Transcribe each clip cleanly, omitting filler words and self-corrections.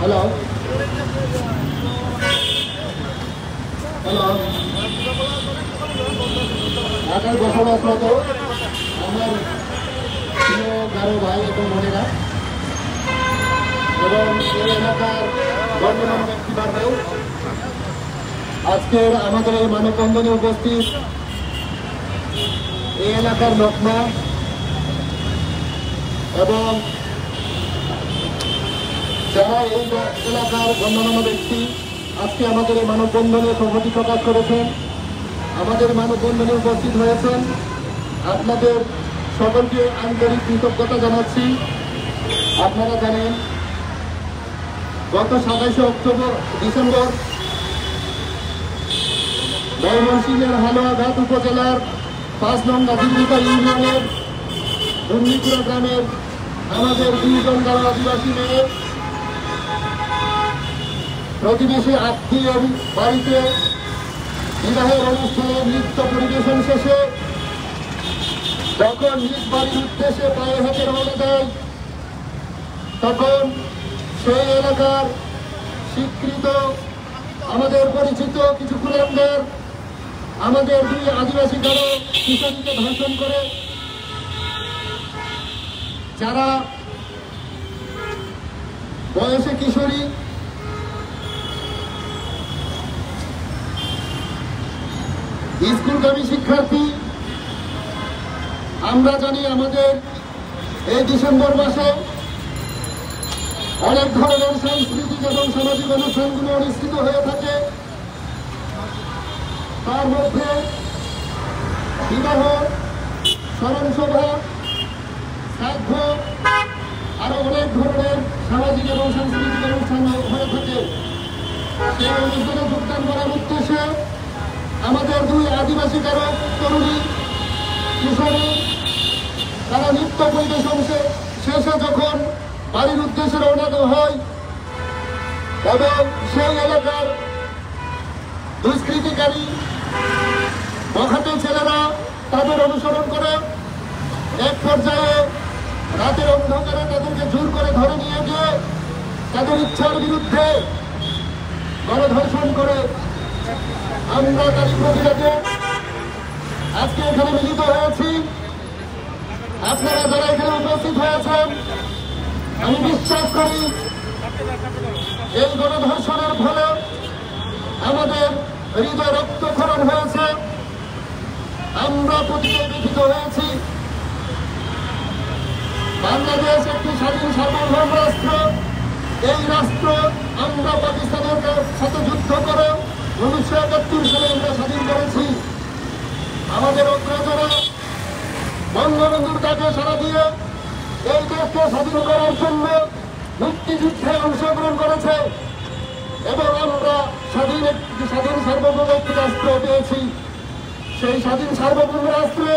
Hello hello ঢাকায় বসবাসরত আমার প্রিয় গারো ভাই এবং বোনেরা এবং এই এলাকার গণ্যমান্য ব্যক্তিবর্গেও আজকের আমাদের এই মানববন্ধনে উপস্থিত এই এলাকার লোকমা এবং যারা এই এলাকার গণ্যমান্য ব্যক্তি আজকে আমাদের এই মানববন্ধনে সংহতি প্রকাশ করেছেন, আমাদের মানববন্ধনে উপস্থিত হয়েছেন, আপনাদের সকলকে আন্তরিক কৃতজ্ঞতা জানাচ্ছি। আপনারা জানেন গত 27 ডিসেম্বর ময়মনসিংহের হালুয়াঘাট উপজেলার 5 নং গাজীপুরা ইউনিয়নের দুর্নীপুরা গ্রামের আমাদের 2 জন গারো আদিবাসী মেয়ে প্রতিবেশী আত্মীয় বাড়িতে বিবাহের অনুষ্ঠানে নৃত্য পরিবেশন শেষে যখন নিজ বাড়ির উদ্দেশ্যে পায়ে হেঁটে রওনা দেয়, তখন সেই এলাকার স্বীকৃত আমাদের পরিচিত কিছু কুলাঙ্গার আমাদের 2 আদিবাসী গারো কিশোরীকে ধর্ষণ করে, যারা বয়সে কিশোরী, স্কুলগামী শিক্ষার্থী। আমরা জানি আমাদের এই ডিসেম্বর মাসে অনেক ধরনের সাংস্কৃতিক এবং সামাজিক অনুষ্ঠানগুলো অনুষ্ঠিত হয়ে থাকে। তার মধ্যে বিবাহ, স্মরণসভা, শ্রাদ্ধ আরো অনেক ধরনের সামাজিক এবং সাংস্কৃতিক অনুষ্ঠান হয়ে থাকে। সেই অনুষ্ঠানে যোগদান করার উদ্দেশ্যে আমাদের 2 আদিবাসী গারো তরুণী কিশোরী তারা নৃত্য পরিবেশন শেষে যখন বাড়ির উদ্দেশ্যে রওনা হয় এবং সেই এলাকার দুষ্কৃতিকারী বখাটে ছেলেরা তাদের অনুসরণ করে এক পর্যায়ে রাতের অন্ধকারে তাদেরকে জোর করে ধরে নিয়ে গিয়ে তাদের ইচ্ছার বিরুদ্ধে গণধর্ষণ করে। আমরা তার প্রতিবাদে আজকে এখানে মিলিত হয়েছি। আপনারা যারা এখানে উপস্থিত হয়েছেন, আমি বিশ্বাস করি এই গণধর্ষণের ফলে আমাদের হৃদয় রক্তক্ষরণ হয়েছে, আমরা প্রতিদিন ব্যথিত হয়েছি। বাংলাদেশ একটি স্বাধীন সার্বভৌম রাষ্ট্র। এই রাষ্ট্র আমরা পাকিস্তানের সাথে যুদ্ধ করে 1971 সালে আমরা স্বাধীন করেছি। আমাদের অগ্রজরা বঙ্গবন্ধুর ডাকে সাড়া দিয়ে এই দেশকে স্বাধীন করার জন্য মুক্তিযুদ্ধে অংশগ্রহণ করেছে এবং আমরা স্বাধীন সার্বভৌম একটি রাষ্ট্র পেয়েছি। সেই স্বাধীন সার্বভৌম রাষ্ট্রে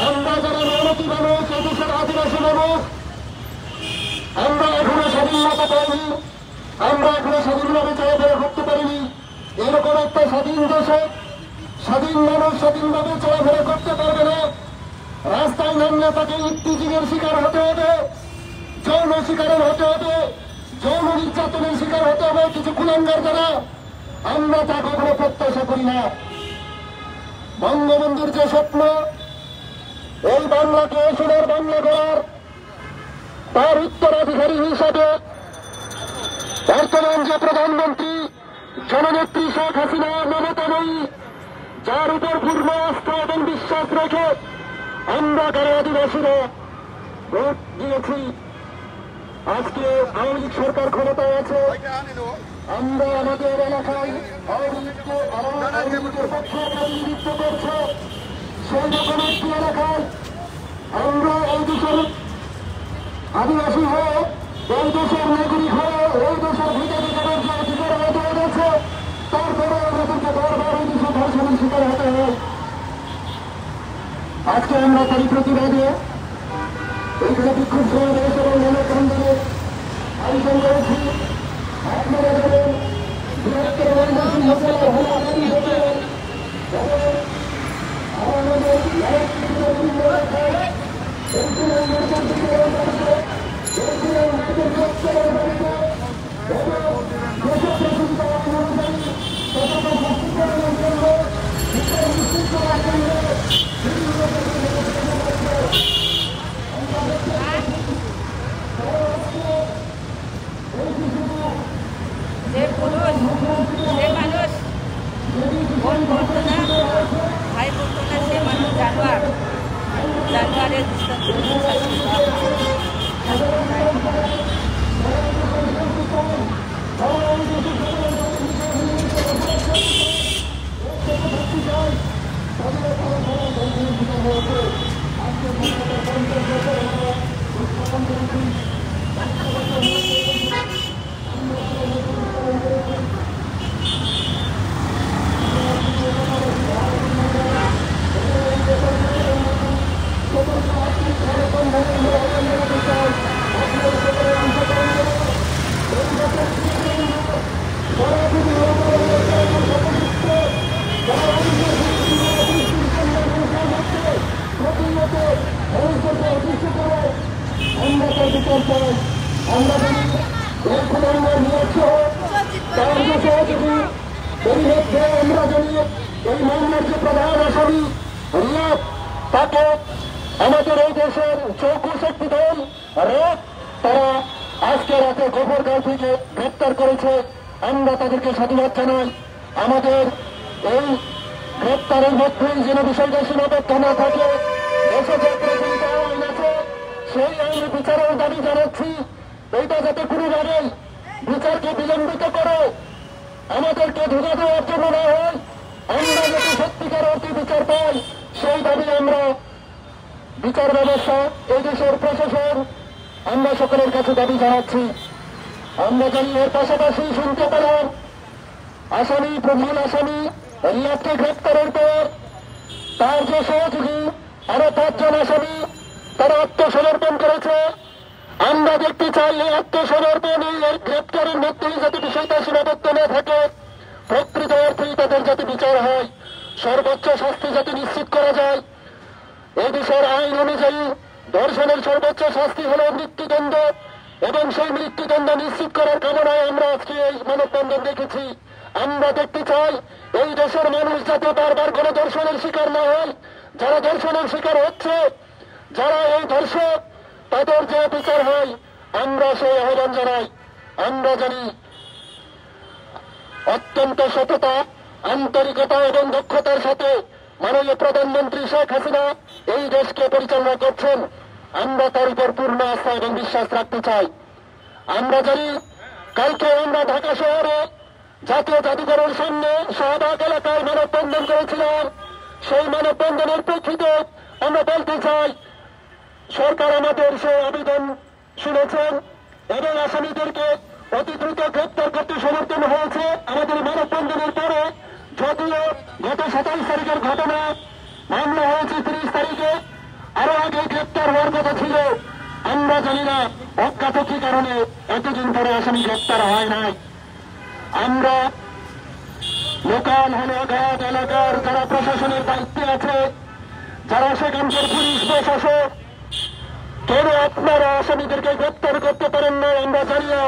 আমরা যারা মেহনতি মানুষ, এদেশের আদিবাসী মানুষ, আমরা এখনো স্বাধীনতা পাইনি, আমরা এখনো স্বাধীনভাবে চলাফেরা করতে পারিনি। এরকম একটা স্বাধীন দেশে স্বাধীন মানুষ স্বাধীনভাবে চলাফেরা করতে পারবে না। রাস্তায় নামলে তাকে ইফতিজিংয়ের শিকার হতে হবে, যৌন শিকারের হতে হবে, যৌন নির্যাতনের শিকার হতে হবে কিছু কুলাঙ্গার দ্বারা। আমরা তা কখনো প্রত্যাশা করি না। বঙ্গবন্ধুর যে স্বপ্ন এই বাংলাকে সোনার বাংলা করার, তার উত্তরাধিকারী হিসাবে বর্তমান যে প্রধানমন্ত্রী জননেত্রী শেখ হাসিনা মমতাময়ী, যার উপর পূর্ণ আস্থা এবং বিশ্বাস রেখে আমরা গারো আদিবাসীরা ভোট দিয়েছি। আজকে আওয়ামী লীগ সরকার ক্ষমতায় আছে, আমরা আমাদের এলাকায় আওয়ামী লীগের পক্ষে প্রতিনিধিত্ব করছে। সেই রকম একটি এলাকায় আমরা এই দেশের আদিবাসী হয়ে, এই দেশের নাগরিক হয়ে, এই দেশের ভোটাধিকারের যে অধিকার আমাদের রয়েছে, তারপরে আমাদেরকে বারবার এই দেশের ধর্ষণের শিকার হতে হয়। আজকে আমরা তারই প্রতিবাদে এইখানে বিক্ষোভ সমাবেশ এবং মানববন্ধনে আয়োজন করেছি। আপনারা জানেন বৃহত্তর ময়মনসিংহ জেলার হালুয়াঘাট উপজেলার আমাদের প্রধান আসামি রিয়াদ তাকে আমাদের এই দেশের চৌকুশ একটি দল রেপ তারা আজকে রাতে গোবরগাঁও থেকে গ্রেপ্তার করেছে। আমরা তাদেরকে সাধুবাদ জানাই। আমাদের এই গ্রেপ্তারের মধ্যেই যেন বিষয়টা সীমাবদ্ধ না থাকে, দেশে যে প্রচলিত আইন আছে সেই আইনের বিচারের দাবি জানাচ্ছি। এইটা যাতে কোনোভাবেই বিচারকে বিলম্বিত করে আমাদেরকে ধোঁকা দেওয়ার জন্য না হয়, আমরা যাতে সত্যিকার অর্থে বিচার পাই সেই দাবি আমরা বিচার ব্যবস্থা এই দেশের প্রশাসন আমরা সকলের কাছে দাবি জানাচ্ছি। আমরা জানি এর পাশাপাশি শুনতে পেলাম আসামি প্রধান আসামি রিয়াদকে গ্রেপ্তারের পর তার যে সহযোগী আরো 5 জন আসামি তারা আত্মসমর্পণ করেছে। আমরা দেখতে চাই এই আত্মসমর্পণ এই গ্রেপ্তারের মধ্যেই যাতে বিষয়টা সীমাবদ্ধ না থাকে, প্রকৃত অর্থেই তাদের যাতে বিচার হয়, সর্বোচ্চ শাস্তি যাতে নিশ্চিত করা যায়। এই দেশের আইন অনুযায়ী ধর্ষণের সর্বোচ্চ শাস্তি হল মৃত্যুদণ্ড এবং সেই মৃত্যুদণ্ড নিশ্চিত করার কামনায় আমরা আজকে এই মানববন্ধন দেখেছি। আমরা দেখতে চাই এই দেশের মানুষ যাতে বারবার কোনো ধর্ষণের শিকার না হয়, যারা ধর্ষণের শিকার হচ্ছে, যারা এই ধর্ষক তাদের যে বিচার হয় আমরা সেই আহ্বান জানাই। আমরা জানি অত্যন্ত সততা আন্তরিকতা এবং দক্ষতার সাথে মাননীয় প্রধানমন্ত্রী শেখ হাসিনা এই দেশকে পরিচালনা করছেন। আমরা তার উপর পূর্ণ আস্থা এবং বিশ্বাস রাখতে চাই। আমরা জানি কালকে আমরা ঢাকা শহরে জাতীয় জাদুঘরের সামনে শাহবাগ এলাকায় মানববন্ধন করেছিলাম। সেই মানববন্ধনের প্রেক্ষিতে আমরা বলতে চাই সরকার আমাদের সেই আবেদন শুনেছেন এবং আসামিদেরকে অতি দ্রুত গ্রেপ্তার করতে সমর্থন হয়েছে। আমাদের মানববন্ধনের পরে যদিও গত 27 তারিখের ঘটনা মামলা হয়েছে 30 তারিখে, আরো আগে গ্রেপ্তার হওয়ার কথা ছিল। আমরা জানি না অজ্ঞাত কি কারণে এতদিন পরে আসামি গ্রেপ্তার হয় নাই। আমরা লোকাল হলঘাট এলাকার যারা প্রশাসনের দায়িত্বে আছে, যারা সেখানকার পুলিশ প্রশাসক, কেন আপনারা আসামিদেরকে গ্রেপ্তার করতে পারেন না আমরা জানি না।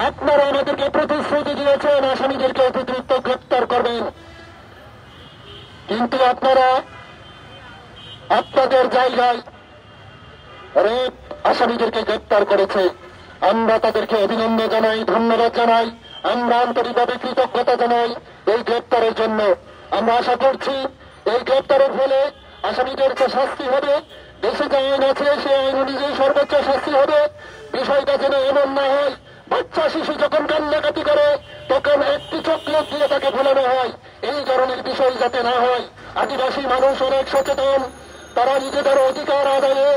আপনারা আমাদেরকে প্রতিশ্রুতি দিয়েছেন আসামিদেরকে অতি দ্রুত গ্রেপ্তার করবেন, কিন্তু আপনারা আপনাদের জায়গায় রেপ আসামিদেরকে গ্রেপ্তার করেছে। আমরা তাদেরকে অভিনন্দন জানাই, ধন্যবাদ জানাই, আমরা আন্তরিকভাবে কৃতজ্ঞতা জানাই এই গ্রেপ্তারের জন্য। আমরা আশা করছি এই গ্রেপ্তারের ফলে আসামিদের যে শাস্তি হবে, দেশে যে আইন আছে সেই আইন অনুযায়ী সর্বোচ্চ শাস্তি হবে। বিষয়টা যেন এমন না হয় বাচ্চা শিশু যখন কান্নাকাটি করে তখন একটি চকলেট দিয়ে তাকে ভোলানো হয়, এই ধরনের বিষয় যাতে না হয়। আদিবাসী মানুষ অনেক সচেতন, তারা নিজেদের অধিকার আদায়ে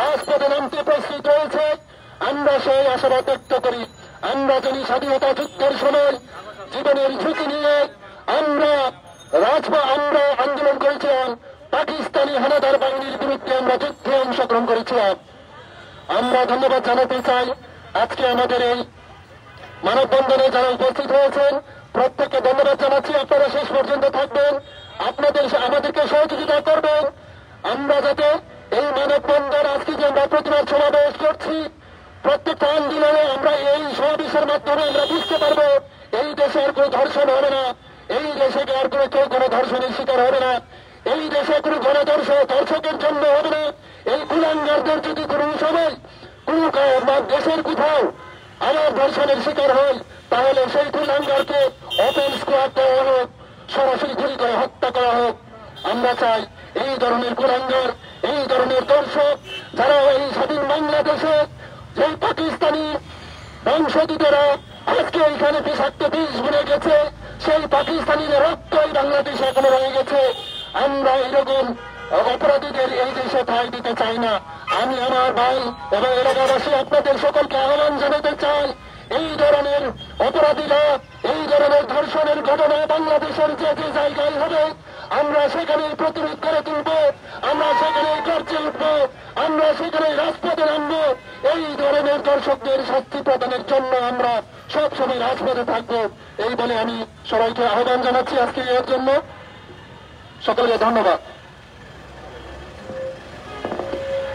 রাজপথে নামতে প্রস্তুত রয়েছে। আমরা সেই আশাবাদ ব্যক্ত করি। আমরা জানি স্বাধীনতা যুদ্ধের সময় জীবনের ঝুঁকি নিয়ে আমরা আন্দোলন করেছিলাম, পাকিস্তানি হানাদার বাহিনীর বিরুদ্ধে আমরা যুদ্ধে অংশগ্রহণ করেছিলাম। আমরা ধন্যবাদ জানাতে চাই আজকে আমাদের এই মানববন্ধনে যারা উপস্থিত হয়েছেন প্রত্যেককে ধন্যবাদ জানাচ্ছি। আপনারা শেষ পর্যন্ত থাকবেন, আমাদেরকে সহযোগিতা করবেন। আমরা যাতে এই মানববন্ধন আজকে যে আমরা প্রতিবাদ সমাবেশ করছি, প্রত্যেকটা আন্দোলনে আমরা এই সমাবেশের মাধ্যমে আমরা বুঝতে পারবো এই দেশে আর কোনো ধর্ষণ হবে না, এই দেশে আর কেউ কোনো ধর্ষণের শিকার হবে না, এই দেশে কোনো ধর্ষকের জন্য হবে না। এই কুলাঙ্গারদের যদি কোনো সময় কোন দেশের কোথাও আমার ধর্ষণের শিকার হয় তাহলে সেই কুলাঙ্গারকে ওপেন স্কোয়াড দেওয়া হোক, সরাসরি গুলি করে হত্যা করা হোক। আমরা চাই এই ধরনের কুলাঙ্গার, এই ধরনের দর্শক যারা এই স্বাধীন বাংলাদেশে যে পাকিস্তানি বংশোদ্ভূতেরা আজকে এখানে বিষাক্ত বিষ ভরে গেছে, সেই পাকিস্তানিদের রক্তই বাংলাদেশে এখনো রয়ে গেছে। আমরা এরকম অপরাধীদের এই দেশে ঠাঁই দিতে চাই না। আমি আমার ভাই এবং এলাকাবাসী আপনাদের সকলকে আহ্বান জানাতে চাই, এই ধরনের অপরাধীরা, এই ধরনের ধর্ষণের ঘটনা বাংলাদেশের যে যে জায়গায় হবে আমরা সেখানে প্রতিরোধ করে তুলব, আমরা সেখানে গর্জে উঠব, আমরা সেখানে রাজপথে নামব। এই ধরনের দর্শকদের শাস্তি প্রদানের জন্য আমরা সবসময় রাজপথে থাকবো, এই বলে আমি সবাইকে আহ্বান জানাচ্ছি আজকে এর জন্য। সকলকে ধন্যবাদ।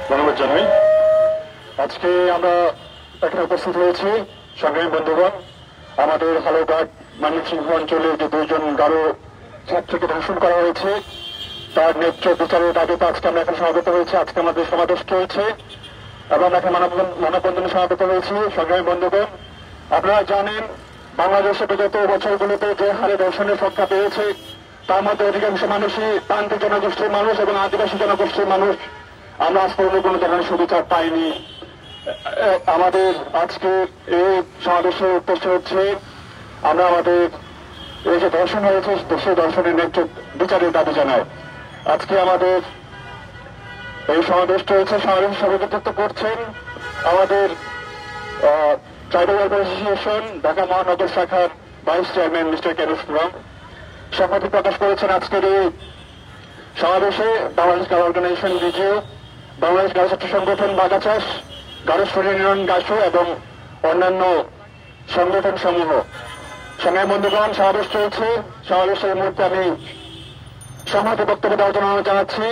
ধন্যবাদ জানাই। আজকে আমরা এখানে উপস্থিত হয়েছি সংগ্রামী বন্ধুগণ, আমাদের হালুঘাট ময়মনসিংহ অঞ্চলে যে দুইজন গারো ছাত্রকে ধর্ষণ করা হয়েছে তার ন্যায্য বিচারের দাবিতে আজকে আমরা এখানে সমাবেত হয়েছি। আজকে আমাদের সমাবেশ চলছে এবং আমরা এখানে মানববন্ধনে সমাবেত হয়েছি। সংগ্রামী বন্ধুগণ, আপনারা জানেন বাংলাদেশে বিগত বছরগুলোতে যে হারে ধর্ষণের সংখ্যা পেয়েছে তার মধ্যে অধিকাংশ মানুষই প্রান্তিক জনগোষ্ঠীর মানুষ এবং আদিবাসী জনগোষ্ঠীর মানুষ। আমরা আজ পর্যন্ত কোনো ধরনের সুবিচার পাইনি। আমাদের আজকে এই সমাবেশের উদ্দেশ্য হচ্ছে আমরা আমাদের এই যে ধর্ষণ হয়েছে সেই ধর্ষণের ন্যায্য বিচারের দাবি জানাই। আজকে আমাদের এই সমাবেশ চলছে, সমাবেশ সভাপতিত্ব করছেন আমাদের ট্রাইবাল ওয়েলফেয়ার অ্যাসোসিয়েশন ঢাকা মহানগর শাখার vice chairman mister Kerus Ram. সম্মতি প্রকাশ করেছেন আজকের এই সমাবেশে Bangladesh girl organization BGO, Bangladesh girl ছাত্র সংগঠন বাগাচাষ, গার্ল স্টুডেন্ট ইউনিয়ন গাছো এবং অন্যান্য সংগঠন সমূহ। সংগ্রামী বন্ধুগণ, সমাবেশ চলছে। সমাবেশের মুহূর্তে আমি সংহতি বক্তব্য দেওয়ার জন্য জানাচ্ছি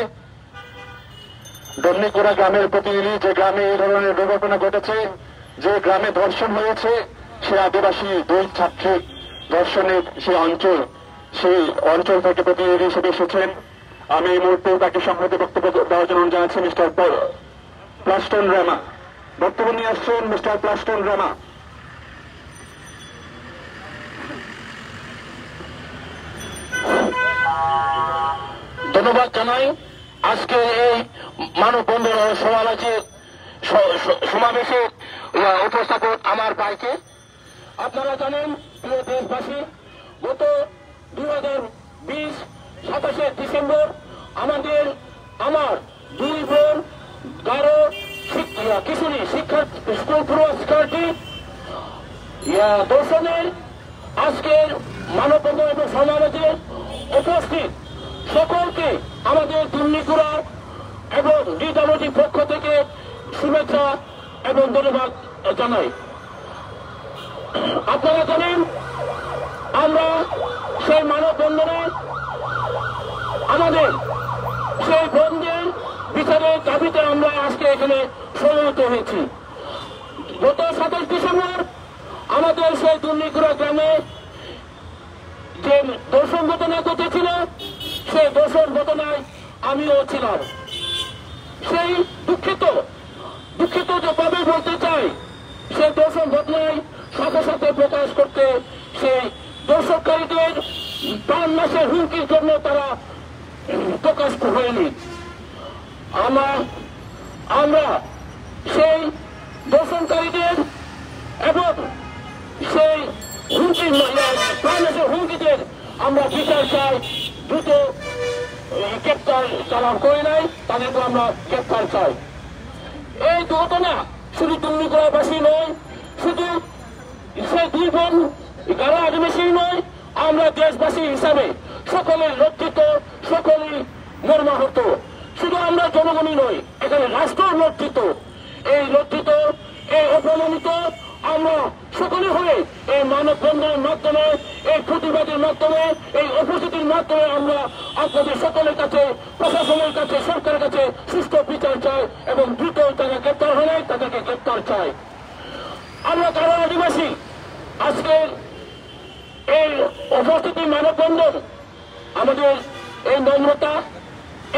ডন্ডিকুড়া গ্রামের প্রতিনিধি, যে গ্রামে এই ধরনের দুর্ঘটনা ঘটেছে, যে গ্রামে ধর্ষণ হয়েছে, সে আদিবাসী দুই ছাত্রের ধর্ষণের সেই অঞ্চল থেকে প্রতিনিধি হিসেবে এসেছেন। আমি এই মুহূর্তে তাকে সংহতি বক্তব্য দেওয়ার জন্য জানাচ্ছি মিস্টার প্লাস্টন রামা। বক্তব্য নিয়ে আসছেন মিস্টার প্লাস্টন রামা। ধন্যবাদ জানাই। আজকে এই মানববন্ধন সমাবেশে উপস্থাপক আমার ভাইকে। আপনারা জানেন প্রিয় দেশবাসী, গত 2020 ডিসেম্বর আমার দুই বোন গারো কিশোরী স্কুল পুরস্কারটি দর্শনের আজকের মানববন্ধন এবং সমাবেশে উপস্থিত সকলকে আমাদের দুর্নীকুড়া এবং ডিডাব্লিউটির পক্ষ থেকে শুভেচ্ছা এবং ধন্যবাদ জানাই। আপনারা জানেন আমরা সেই মানববন্ধনে আমাদের সেই বন্ধের বিচারের দাবিতে আমরা আজকে এখানে সমবেত হয়েছি। গত 27 ডিসেম্বর আমাদের সেই দুর্নীকুড়া গ্রামে যে দর্শন ঘটনা ঘটেছিল, সেই দর্শন ঘটনায় আমিও ছিলাম। সেই দুঃখিত যেভাবে বলতে চাই, সেই দর্শন ঘটনায় সাথে সাথে প্রকাশ করতে সেই দর্শককারীদের প্রাণ নাশের হুমকির জন্য তারা প্রকাশ হয়নি। আমরা সেই দর্শনকারীদের এবং সেই প্রাণ নাশের হুমকিদের আমরা বিচার চাই। দ্রুত গ্রেপ্তার চালান করে নাই, তাদেরকে আমরা গ্রেপ্তার চাই। এই ঘটনা শুধু দুর্নীতিবাসী নয়, শুধু সে দুই বোন গারো আদিবাসী নয়, আমরা দেশবাসী হিসাবে সকলের লজ্জিত, সকলেই মর্মাহত। শুধু আমরা জনগণই নয়, এখানে রাষ্ট্র লজ্জিত। এই লজ্জিত, এই অপমানিত আমরা সকলে হয়ে এই মানববন্ধনের মাধ্যমে, এই প্রতিবাদের মাধ্যমে, এই উপস্থিতির মাধ্যমে আমরা আপনাদের সকলের কাছে, প্রশাসনের কাছে, সরকারের কাছে সুষ্ঠু বিচার চাই এবং দ্রুত যারা গ্রেপ্তার হলে তাদেরকে গ্রেপ্তার চাই। আমরা গারো আদিবাসী আজকে এই উপস্থিতি মানববন্ধন আমাদের এই নম্রতা,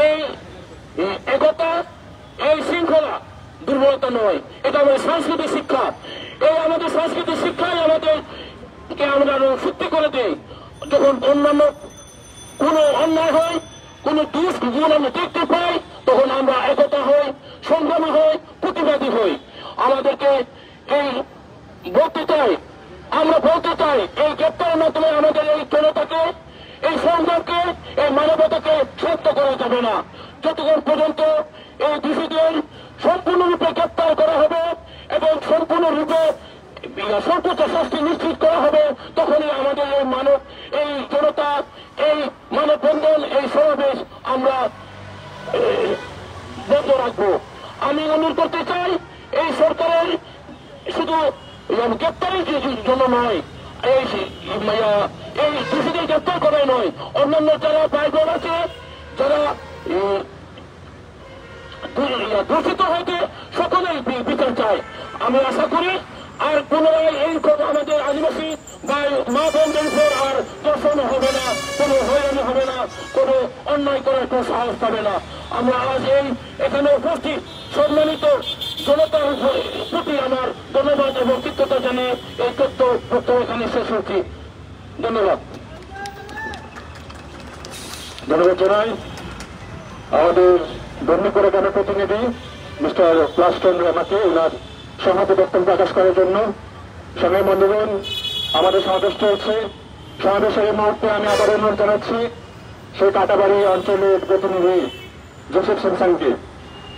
এই একতা, এই শৃঙ্খলা দুর্বলতা নয়, এটা আমাদের সাংস্কৃতিক শিক্ষা। এই আমাদের সাংস্কৃতিক শিক্ষাই আমাদেরকে আমরা সত্যি করে দেয়। যখন অন্যান্য কোনো অন্যায় হয়, কোনো দুষ্গুণ আমরা দেখতে পাই, তখন আমরা একতা হই, সংগ্রামী হই, প্রতিবাদী হই। আমাদেরকে এই বক্তৃতায় আমরা বলতে চাই এই গ্রেপ্তারের মাধ্যমে আমাদের এই জনতাকে, এই সংগ্রামকে, এই মানবতাকে শক্ত করা যাবে না। যতক্ষণ পর্যন্ত এই দোষীদের সম্পূর্ণরূপে গ্রেপ্তার করা হবে এবং সম্পূর্ণরূপে সর্বোচ্চ শাস্তি নিশ্চিত করা হবে, তখনই আমাদের এই জনতা, এই মানববন্ধন, এই সমাবেশ আমরা বন্ধ রাখবো। আমি অনুরোধ করতে চাই এই সরকারের শুধু গ্রেপ্তারের জন্য নয়, এই দোষীদের গ্রেপ্তার করাই নয়, অন্যান্য যারা ভাই বোন আছে যারা দূষিত হয়েছে সকলেই বিচার চায়। আমি আশা করি আর পুনরায় এই আমাদের আদিবাসী বা মা বোনদের উপর আর দর্শন হবে না, কোনো হয়রানি হবে না, কোনো অন্যায় করার কোনো সাহস পাবে না। আমরা আজ এখানে উপস্থিত সম্মানিত জনতার প্রতি আমার ধন্যবাদ এবং কৃতজ্ঞতা জানিয়ে এই তথ্য এখানে শেষ হচ্ছি। ধন্যবাদ। ধন্যবাদ জানাই আমাদের ধর্মীপুরে প্রতিনিধি মিস্টার প্লাস্টন রামাকে ওনার সংহতি বক্তব্য প্রকাশ করার জন্য। সংগ্রামী বন্ধুগণ, আমাদের সমাবেশ চলছে। সমাবেশের এই মুহূর্তে আমি আবার অনুরোধ জানাচ্ছি সেই কাটাবাড়ি অঞ্চলের প্রতিনিধি জোসেফ সিনসানকে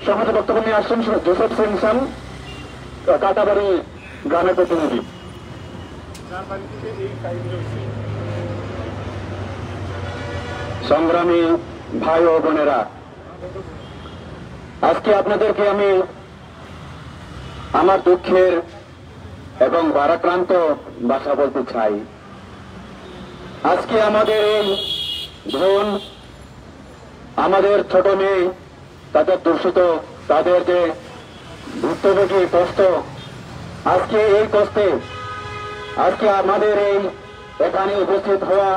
সংহতি বক্তব্য নিয়ে আসছেন। জোসেফ সিনসান, কাটাবাড়ি গ্রামের প্রতিনিধি। সংগ্রামী ভাই ও বোনেরা, আজকে আপনাদেরকে আমি আমার দুঃখের এবং ভারাক্রান্ত ভাষা বলতে চাই। আজকে আমাদের এই বোন, আমাদের ছোট মেয়ে, তাদের দূষিত, তাদের যে ভুক্তভোগী কষ্ট, আজকে এই কষ্টে আজকে আমাদের এই এখানে উপস্থিত হওয়া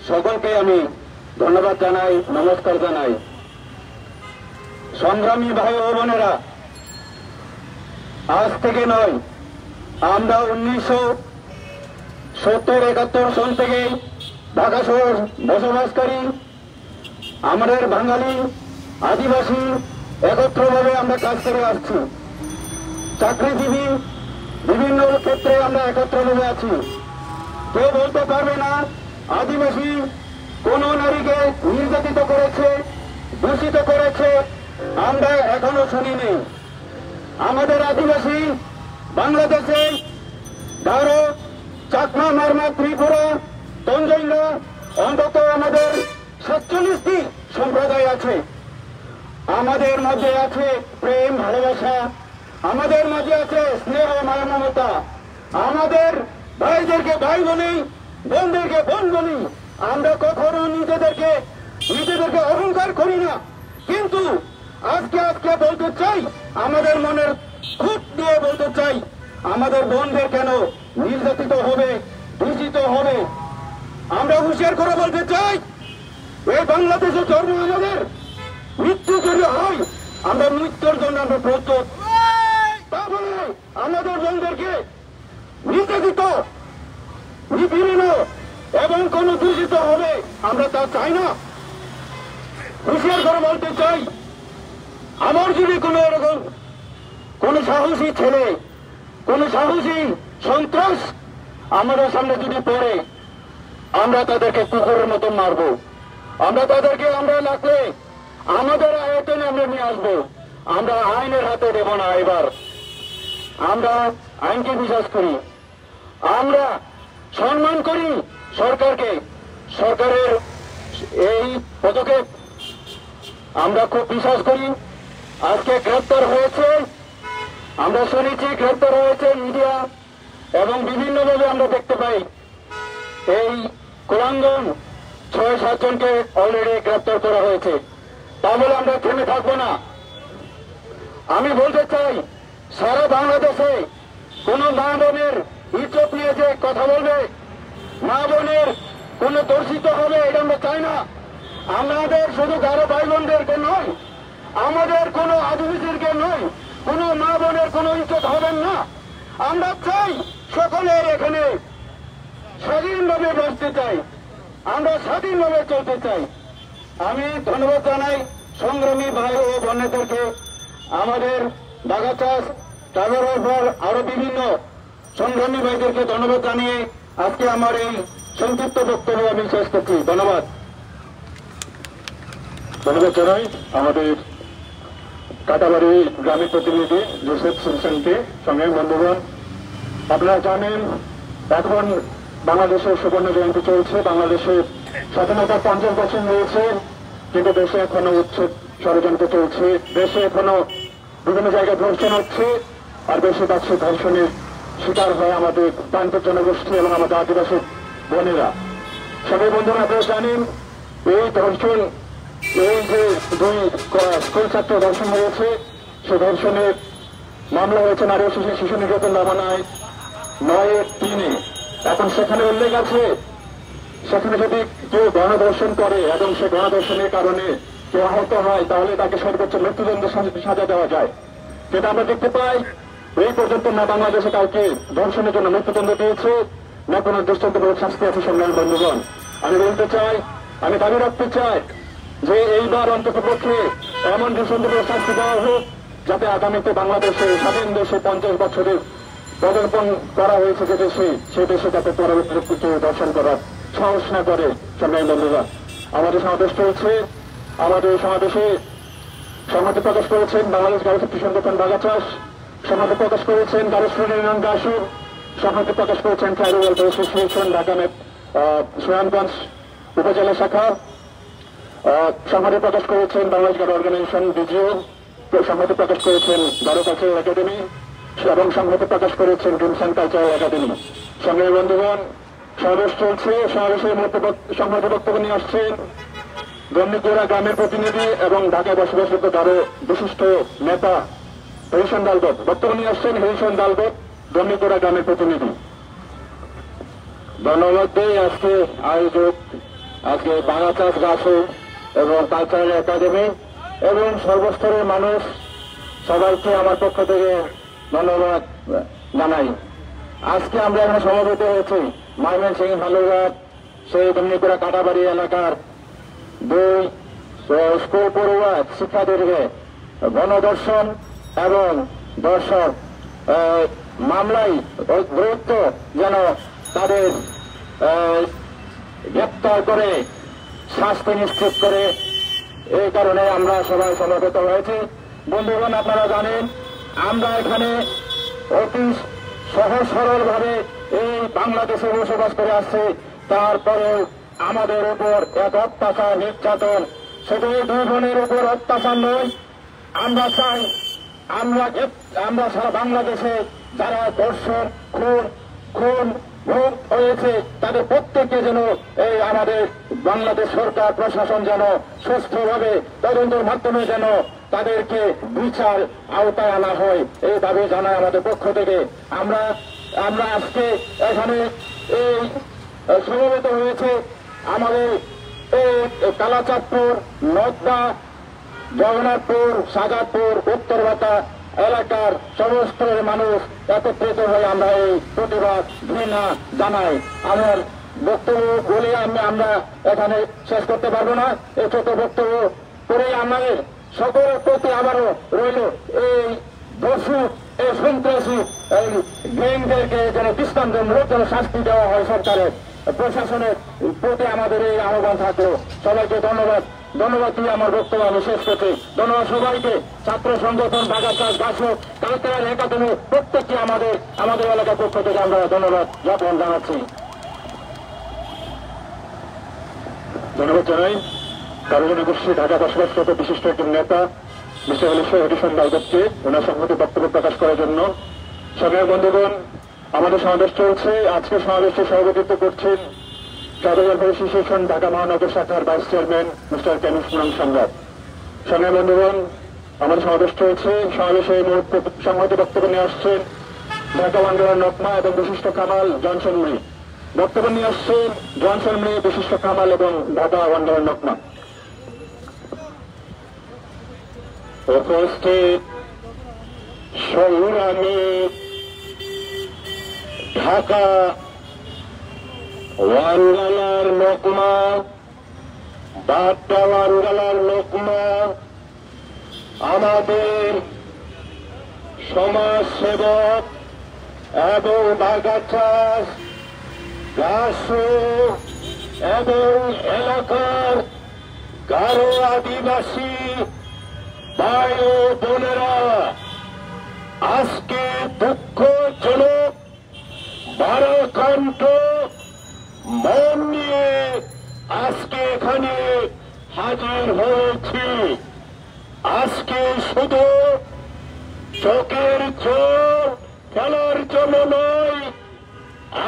সকলকে আমি ধন্যবাদ জানাই, নমস্কার জানাই। সংগ্রামী ভাই ও বোনেরা, আজ থেকে নয়, আমরা 1970-71 সন থেকে ঢাকা শহর বসবাসকারী আমাদের বাঙালি আদিবাসী একত্রভাবে আমরা কাজ করে আসছি। চাকরিজীবী বিভিন্ন ক্ষেত্রে আমরা একত্রভাবে আছি। কেউ বলতে পারবে না আদিবাসী কোন নারীকে নির্যাতিত করেছে, দূষিত করেছে, আমরা এখনো শুনিনি। আমাদের আদিবাসী বাংলাদেশে গারো, চাকমা, মারমা, ত্রিপুরা, তঞ্জৈলা, অন্তত আমাদের 47টি সম্প্রদায় আছে। আমাদের মধ্যে আছে প্রেম, ভালোবাসা, আমাদের মাঝে আছে স্নেহ, মায়া, মমতা। আমাদের ভাইদেরকে ভাই বলি, বোনদেরকে বোন বলি। আমরা কখনো নিজেদেরকে অহংকার করি না। কিন্তু আজকে বলতে চাই, আমাদের মনের খুঁত দিয়ে বলতে চাই, আমাদের বোনদের কেন নির্যাতিত হবে, দূষিত হবে। আমরা হুঁশিয়ার করে বলতে চাই, এই বাংলাদেশের জন্ম আমাদের, মৃত্যু যদি হয় আমরা মৃত্যুর জন্য আমরা প্রস্তুত। তা বলে আমাদের বোনদেরকে নির্যাতিত, নিপীড়িত এবং কোন দূষিত হবে আমরা তা চাই না। হুঁশিয়ার করে বলতে চাই, আমার যদি কোন এরকম কোন সাহসী ছেলে, কোন সাহসী সন্ত্রাস আমাদের সামনে যদি পড়ে, আমরা তাদেরকে কুকুরের মতো মারব। আমরা তাদেরকে আমরা লাগলে আমাদের আয়তনে আমরা নিয়ে আসবো। আমরা আইনের হাতে দেব না। এবার আমরা আইনকে বিশ্বাস করি, আমরা সম্মান করি সরকারকে। সরকারের এই পদক্ষেপ আমরা খুব বিশ্বাস করি। আজকে গ্রেপ্তার হয়েছে, আমরা শুনেছি গ্রেপ্তার হয়েছে মিডিয়া এবং বিভিন্নভাবে আমরা দেখতে পাই। এই কুলাঙ্গন 6-7 জনকে অলরেডি গ্রেপ্তার করা হয়েছে। তা বলে আমরা থেমে থাকবো না। আমি বলতে চাই, সারা বাংলাদেশে কোন মা বোনের ইজ্জত নিয়ে যে কথা বলবে, মা বোনের কোন দর্শিত হবে, এটা আমরা চাই না। আমাদের শুধু গারো ভাই বোনদেরকে নয়, আমাদের কোন আদিবাসীদেরকে নয়, কোন মা বোনের কোন ইজ্জত হবেন না। আমরা চাই সকলের এখানে স্বাধীনভাবে বাঁচতে চাই, আমরা স্বাধীনভাবে চলতে চাই। আমি ধন্যবাদ জানাই সংগ্রামী ভাই ও বোনেদেরকে, আমাদের বাগাচাষ, টাগর পর আরো বিভিন্ন সংগ্রামী ভাইদেরকে ধন্যবাদ জানিয়ে আজকে আমার এই সংক্ষিপ্ত বক্তব্য আমি শেষ করছি। ধন্যবাদ। ধন্যবাদ জানাই আমাদের কাটাবাড়ি গ্রামের প্রতিনিধি জোসেফ সিমসনকে। সঙ্গে বন্ধুগণ, আপনারা জানেন এখন বাংলাদেশের সুবর্ণ জয়ন্তী চলছে। বাংলাদেশের স্বাধীনতার 50 বছর হয়েছে, কিন্তু দেশে এখনো উচ্ছেদ ষড়যন্ত্র চলছে। দেশে এখনো বিভিন্ন জায়গায় ধর্ষণ হচ্ছে, আর বেশিরভাগ সেই ধর্ষণের শিকার হয় আমাদের প্রান্তের জনগোষ্ঠী এবং আমাদের আদিবাসী বোনেরা। সবাই বন্ধুরা, আপনারা জানেন এই ধর্ষণ, এই যে 2 স্কুল ছাত্র ধর্ষণ হয়েছে, সে ধর্ষণের মামলা হয়েছে নারী ও শিশু নির্যাতন মামলায় 9/3। এখন সেখানে উল্লেখ আছে, সেখানে যদি কেউ গণধর্ষণ করে এবং সে গণধর্ষণের কারণে কেউ আহত হয়, তাহলে তাকে সর্বোচ্চ মৃত্যুদণ্ডের সাজা দেওয়া যায়। যেটা আমরা দেখতে পাই, এই পর্যন্ত না বাংলাদেশে কাউকে ধর্ষণের জন্য মৃত্যুদণ্ড দিয়েছে, না কোনো দৃষ্টান্তমূলক শাস্তি আছে। সংগ্রামী বন্ধুগণ, আমি বলতে চাই, আমি দাবি রাখতে চাই যে এইবার অন্তত পক্ষে এমন দৃষ্টান্তমূলক শাস্তি দেওয়া হোক, যাতে আগামীতে বাংলাদেশে স্বাধীন দেশে 50 বছরের পদার্পণ করা হয়েছে যে দেশে, সে দেশে যাতে পরবর্তী কেউ দর্শন করার সাহস না করে। সংগ্রামী বন্ধুরা, আমাদের সমাবেশ চলছে। আমাদের সমাবেশে সংহতি প্রকাশ করেছেন বাংলাদেশ গাড়ি শক্তি সংগঠন বাগাচাষ, সংহতি প্রকাশ করেছেন গাড়ি ইউনিয়ন দাসুর, সংহতি প্রকাশ করেছেন tribal welfare association Dhaka Sunamganj উপজেলা শাখা, সংহতি প্রকাশ করেছেন বাংলাদেশ গাড়ি অর্গানাইজেশন বিজিও, সংহতি প্রকাশ করেছেন গাড়ো কালচারাল একাডেমি এবং সংহতি প্রকাশ করেছেন ড্রিমস অ্যান্ড কালচারাল একাডেমি। সংগ্রামী বন্ধুগণ, সমাবেশ চলছে। সমাবেশের মধ্যে সংহতি বক্তব্য নিয়ে আসছেন গন্ডিগোড়া গ্রামের প্রতিনিধি এবং ঢাকায় বসবাসরত গারো বিশিষ্ট নেতা হরিশন দালবত। বক্তব্য নিয়ে আসছেন হরিশন দালবত, গন্ডিগোড়া গ্রামের প্রতিনিধি। ধন্যবাদ দেই আজকে আয়োজক, আজকে বাগাচাষ গাছু এবং কালচারাল একাডেমি এবং সর্বস্তরের মানুষ সবাইকে আমার পক্ষ থেকে ধন্যবাদ জানাই। আজকে আমরা এখানে সমবেত হয়েছি ময়মনসিংহ বালুরঘাট সেই গন্ডিগোড়া কাটাবাড়ি এলাকার 2 স্কুল পড়ুয়া শিক্ষার্থীদেরকে গণধর্ষণ এবং ধর্ষণ মামলায় দ্রুত যেন তাদের গ্রেপ্তার করে শাস্তি নিশ্চিত করে, এই কারণে আমরা সবাই সমবেত হয়েছি। বন্ধুগণ, আপনারা জানেন আমরা এখানে অতি সহজ সরল ভাবে এই বাংলাদেশে বসবাস করে আসছি, তারপরেও আমাদের উপর এক অত্যাচার নির্যাতন, শুধু 2 বোনের উপর অত্যাচার নয়, আমরা চাই আমরা সারা বাংলাদেশে যারা ধর্ষণ খুন ভোগ হয়েছে তাদের প্রত্যেককে যেন এই আমাদের বাংলাদেশ সরকার প্রশাসন যেন সুস্থভাবে তদন্তের মাধ্যমে যেন তাদেরকে বিচার আওতায় আনা হয়, এই দাবি জানায় আমাদের পক্ষ থেকে। আমরা আজকে এখানে এই সমবেত হয়েছে আমাদের এই কালাচাঁদপুর, নকদা, জগন্নাথপুর, সাজাদপুর, উত্তরবাতা এলাকার সমস্ত মানুষ একত্রিত হয়ে আমরা এই প্রতিবাদ ঘৃণা জানাই। আমার বক্তব্য বলে আমরা এখানে শেষ করতে পারবো না। এই ছোট বক্তব্য করে আমাদের সকলের প্রতি আবারও রইল এই দস্যু, এই সন্ত্রাসী এই গ্যাংদেরকে যেন দৃষ্টান্তমূলক যেন শাস্তি দেওয়া হয় সরকারের প্রশাসনের প্রতি আমাদের এই আহ্বান থাকলো। সবাইকে ধন্যবাদ দিয়ে আমার বক্তব্য আমি শেষ করছি। ধন্যবাদ সবাইকে। ছাত্র সংগঠন বাগাচাষ গাছু কালচারাল একাডেমি প্রত্যেককে আমাদের এলাকার পক্ষ থেকে আমরা ধন্যবাদ জ্ঞাপন জানাচ্ছি। ধন্যবাদ জানাই গারো জনগোষ্ঠী ঢাকা বসবাসরত বিশিষ্ট একজন নেতা মিস্টার হরিশন দালবতকে ওনার সংহতি বক্তব্য প্রকাশ করার জন্য। সংগ্রামী বন্ধুগণ, আমাদের সমাবেশ চলছে। আজকে সমাবেশে সভাপতিত্ব করছেন ট্রাইবাল ওয়েলফেয়ার অ্যাসোসিয়েশন ঢাকা মহানগর শাখার ভাইস চেয়ারম্যান মিস্টার কেনিস মুনাম সম্রাট। সংগ্রামী বন্ধুগণ, আমাদের সমাবেশ চলছে। সমাবেশে সংহতি বক্তব্য নিয়ে আসছেন ঢাকা ওয়ান্ডারার নকমা এবং বিশিষ্ট কামাল জনসন মৃ। বক্তব্য নিয়ে আসছেন জনসন মৃ, বিশিষ্ট কামাল এবং ঢাকা ওয়ান্ডারার নকমা। উপস্থিত সংগ্রামী ঢাকা ওয়ান্ডালার নকমা, বাড্ডা ওয়ান্ডালার নকমা, আমাদের সমাজ সেবক এবং বাগাচাষ গাছ এবং এলাকার গারো আদিবাসী ভাই ও বোনেরা, আজকে দুঃখজনক ভারাক্রান্ত মন নিয়ে আজকে এখানে হাজির হয়েছি। আজকে শুধু চোখের জোর খেলার জন্য নয়,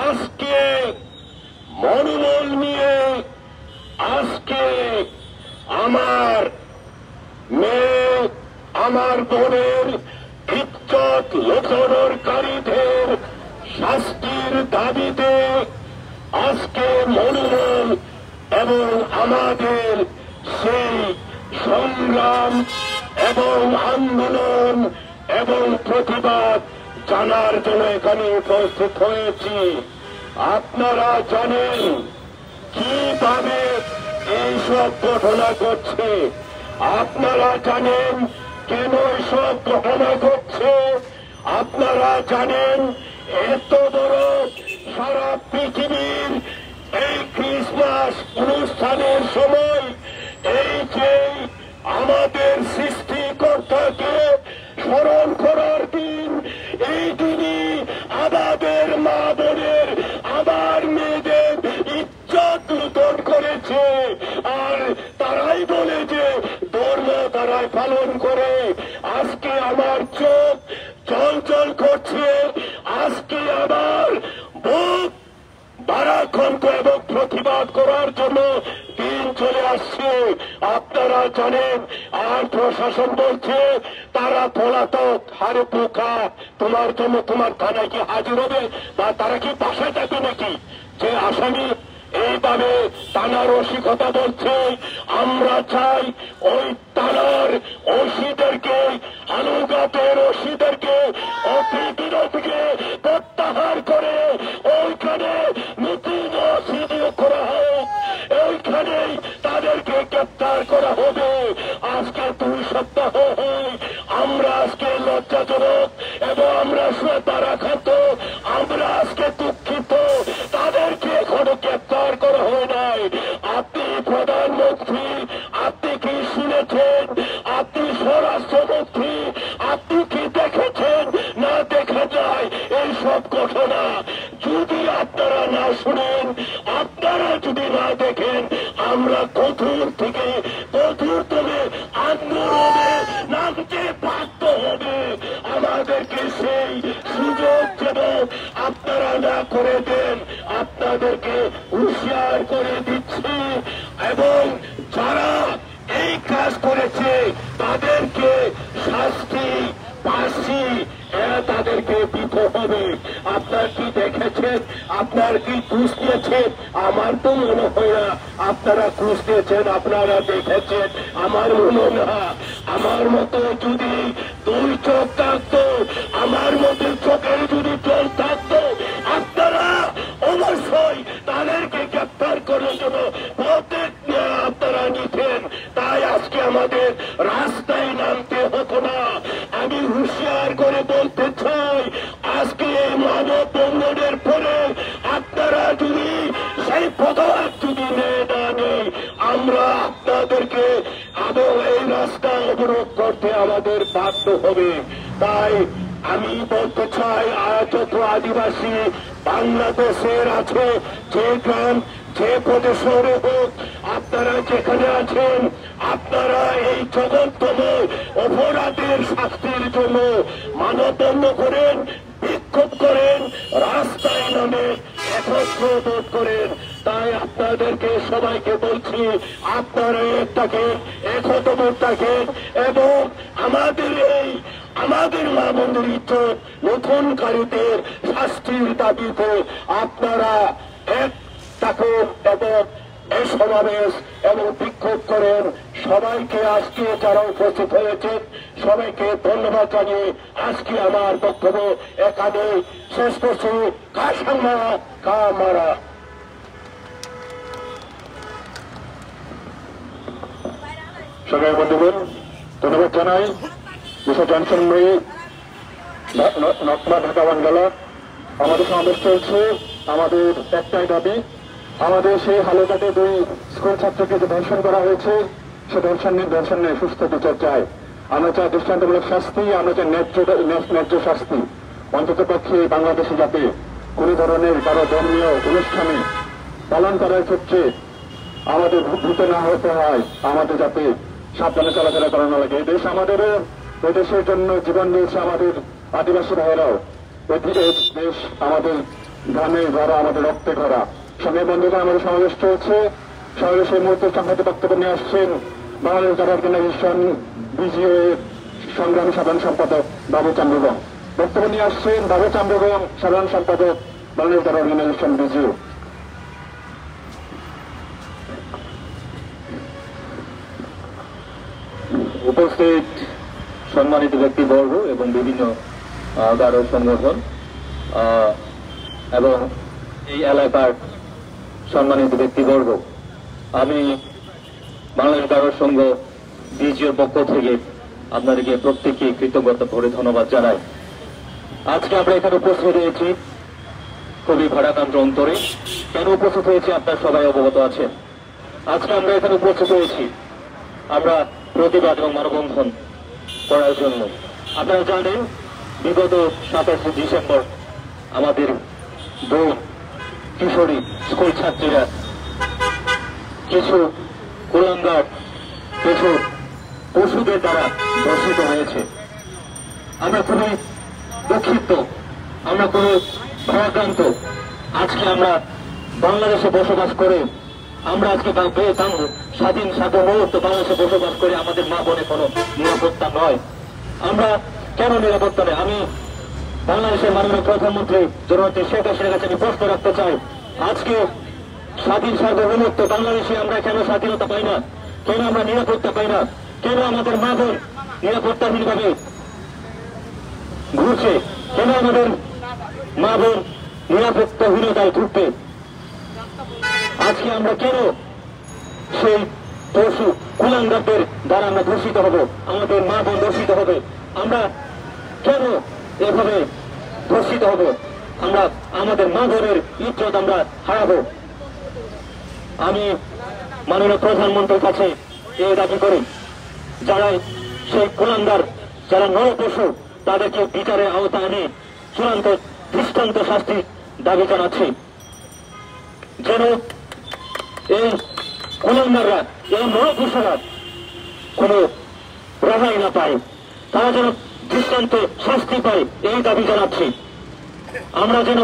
আজকে মনোবল নিয়ে আজকে আমার মেয়ে আমার বোনের ইজ্জত লুণ্ঠনকারীদের শাস্তির দাবিতে আজকে মনোবল এবং আমাদের সেই সংগ্রাম এবং আন্দোলন এবং প্রতিবাদ জানার জন্য এখানে উপস্থিত হয়েছি। আপনারা জানেন কিভাবে এইসব ঘটনা ঘটছে, আপনারা জানেন কেন এইসব ঘটনা ঘটছে, আপনারা জানেন এত বড় সারা পৃথিবীর এই ক্রিসমাস অনুষ্ঠানের সময় এই যে আমাদের সৃষ্টিকর্তাকে স্মরণ করার দিন, এই দিনই আমাদের মা বোনের আমার মেয়েদের ইজ্জত লুণ্ঠন করেছে। আর তারাই বলে যে ধর্ম তারাই পালন করে। আজকে আমার চোখ চলচল করছে, আজকে আমার বুক ভারাক্রান্ত এবং প্রতিবাদ করার জন্য দিন চলে আসছে। আপনারা জানেন আর প্রশাসন বলছে তারা পলাতক। হারে পোকা, তোমার জন্য তোমার থানায় কি হাজির হবে বা তারা কি বাসায় থাকবে নাকি? যে আসামি এইভাবে থানার ওসি কথা বলছে, আমরা চাই ওই থানার ওসিদেরকে, আনুগাতের ওসিদেরকে অতি বিরোধীকে প্রত্যাহার করে ওইখানে নতুন ওসি নিয়োগ করা হোক, ওইখানেই তাদেরকে গ্রেপ্তার করা হবে। আজকে 2 সপ্তাহ হয় আমরা আজকে লজ্জাজনক এবং আমরা তারাখাত, আমরা আজকে দুঃখিত তাদেরকে এখনো গ্রেপ্তার করা হয় নাই। আপনি প্রধানমন্ত্রী, আপনি কি শুনেছেন? আপনি স্বরাষ্ট্রমন্ত্রী, আপনি কি দেখেছেন? না দেখা যায় এইসব ঘটনা। যদি আপনারা না শুনেন, আপনারা যদি না দেখেন, আমরা কঠোর থেকে কঠোরতমে আন্দোলনে নামতে বাধ্য হবে। আমাদেরকে সেই সুযোগ যেন আপনারা না করে দেন, আপনাদেরকে হুঁশিয়ার করে দিচ্ছি। এবং যারা এই কাজ করেছে তাদেরকে শাস্তি, ফাঁসি এরা তাদেরকে দিতে হবে। আপনার কি দেখেছেন? আপনার কি ঘুষ নিয়েছেন? আমার তো মনে হয় না আপনারা ঘুষ নিয়েছেন, আপনারা দেখেছেন। আমার মনে না। আমার মতো যদি 2 চোখ থাকতো, আমার মতো চোখের যদি জল থাকতো, আপনারা অবশ্যই তাদেরকে গ্রেপ্তার করার জন্য প্রত্যেক আপনারা নিতেন। তাই আজকে আমাদের রাস্তায় নামতে হতো না। আমি হুঁশিয়ার করে বলতে চাই, আজকে এই মানব বন্ধনের পরে আপনারা যদি সেই প্রতিবাদ যদি না নেই, আমরা আপনাদেরকে আদৌ এই রাস্তা অবরোধ করতে আমাদের বাধ্য হবে। তাই আমি বলতে চাই, যত আদিবাসী বাংলাদেশের আছে, যে গ্রাম যে প্রদেশে হোক, আপনারা যেখানে আছেন, আপনারা এই জঘন্যতম অপরাধের শাস্তির জন্য মানববন্ধন করেন, বিক্ষোভ করেন, রাস্তায় নামে একত্রবোধ করেন। তাই আপনাদেরকে সবাইকে বলছি, আপনারা একত্রবোধ থাকেন এবং আমাদের মা বোনদের ইজ্জত লুণ্ঠনকারীদের শাস্তির দাবিতে আপনারা এক থাকুন এবং এই সমাবেশ এবং বিক্ষোভ করেন। সবাইকে আজকে যারা উপস্থিত হয়েছেন সবাইকে ধন্যবাদ জানিয়ে আজকে আমার বক্তব্য এখানে শেষ করছি। কাশামা কামারা। সবাই বন্ধুগণ ধন্যবাদ জানাই মিস্টার জনসন মৃ, ঢাকা বাঙ্গালা। আমাদের সমাবেশ চলছে। আমাদের একটাই দাবি, আমাদের সেই হালুঘাটে 2 স্কুল ছাত্রকে যে ধর্ষণ করা হয়েছে, সে ধর্ষণের সুস্থ বিচার চাই। আমরা চাই দৃষ্টান্তমূলক শাস্তি, আমরা চাই ন্যায্য শাস্তি। অন্তত পক্ষে বাংলাদেশে যাতে কোন ধরনের কারো ধর্মীয় অনুষ্ঠানে পালন করার ক্ষেত্রে আমাদের ভূত না হতে হয়, আমাদের যাতে সাবধানে চলাফেরা করানো লাগে। এই দেশ আমাদের, এই দেশের জন্য জীবন দিয়েছে আমাদের আদিবাসী ভাইয়েরাও। এই দেশ আমাদের ধানে ভরা, আমাদের রক্তে ভরা। সঙ্গে বন্ধুরা, আমাদের সমাবেশ চলছে। সমাবেশের মুহূর্তে সংহতি বক্তব্য নিয়ে আসছেন বাংলাদেশ জাতীয় অর্গানাইজেশন বিজিও সংগ্রামী সাধারণ সম্পাদক বাবু চান্দ্রগম। বক্তব্য নিয়ে আসছেন বাবু চান্দ্রগম, সাধারণ সম্পাদক বাংলাদেশ জাতীয় অর্গানাইজেশন বিজিও। উপস্থিত সম্মানিত ব্যক্তিবর্গ এবং বিভিন্ন গারো সংগঠন এবং এই এলাকার সম্মানিত ব্যক্তিবর্গ, আমি বাংলাদেশ গারো সংঘ বিজিওর পক্ষ থেকে আপনাদেরকে প্রত্যেককে কৃতজ্ঞতা ভরে ধন্যবাদ জানাই। আজকে আমরা এখানে উপস্থিত হয়েছি খুবই ভারাক্রান্ত অন্তরে। কেন উপস্থিত হয়েছি আপনারা সবাই অবগত আছেন। আজকে আমরা এখানে উপস্থিত হয়েছি আমরা প্রতিবাদ এবং মানববন্ধন করার জন্য। আপনারা জানেন, বিগত 27 ডিসেম্বর আমাদের 2 কিশোরী স্কুল ছাত্রীরা কিছু কুলাঙ্গার, কিছু পশুদের দ্বারা ধর্ষিত হয়েছে। আমরা খুবই দুঃখিত, আমরা খুবই ভারাক্রান্ত। আজকে আমরা বাংলাদেশে বসবাস করে, আমরা আজকে স্বাধীন সার্বভৌমত্ব বাংলাদেশে বসবাস করে আমাদের মা বোনে কোনো নিরাপত্তা নয়। আমরা কেন নিরাপত্তা নেই? আমি বাংলাদেশের মাননীয় প্রধানমন্ত্রী জননেত্রী শেখ হাসিনার কাছে আমি প্রশ্ন রাখতে চাই, আজকে স্বাধীন সার্বভৌমত্ব বাংলাদেশে আমরা কেন স্বাধীনতা পাই না? কেন আমরা নিরাপত্তা পাই না? কেন আমাদের মা বোন নিরাপত্তাহীনভাবে ঘুরছে? কেন আমাদের মা বোন নিরাপত্তাহীনতায় ঘুরবে? আজকে আমরা কেন সেই পশু কুলাঙ্গারদের দ্বারা আমরা ধর্ষিত হব? আমাদের মা বোন ধর্ষিত হবে। আমরা কেন এভাবে ধর্ষিত হব? আমরা আমাদের মা বোনের ইজ্জত আমরা হারাবো। আমি মাননীয় প্রধানমন্ত্রীর কাছে এই দাবি করি, যারা সেই কুলাঙ্গার, যারা নরপশু, তাদেরকে বিচারের আওতায় এনে চূড়ান্ত দৃষ্টান্ত শাস্তির দাবি জানাচ্ছি। যেন এই কুলাঙ্গাররা, এই নরপশুরা কোনো রেহাই না পায়, তারা যেন দৃষ্টান্ত শাস্তি পায়, এই দাবি জানাচ্ছি। আমরা যেন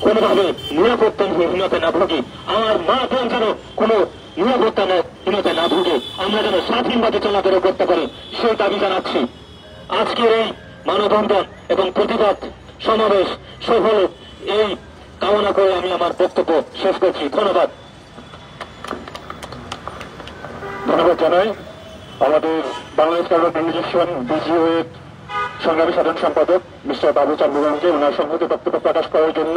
কোনোভাবে নিরাপত্তাহীনতা না ভুগি, আমার মা বোন যেন কোনো নিরাপত্তাহীনতা না ভুগে, আমরা যেন স্বাধীনভাবে চলাফেরা করতে পারি, সেই দাবি জানাচ্ছি। আজকের এই মানববন্ধন এবং প্রতিবাদ সমাবেশ সফল এই কামনা করে আমি আমার বক্তব্য শেষ করছি। ধন্যবাদ। ধন্যবাদ জানাই আমাদের বাংলাদেশ জাতীয় অর্গানাইজেশন বিজিও এর সংগ্রামী সাধারণ সম্পাদক মিস্টার বাবু চান্দ্রগমকে ওনার সংহতি বক্তব্য প্রকাশ করার জন্য।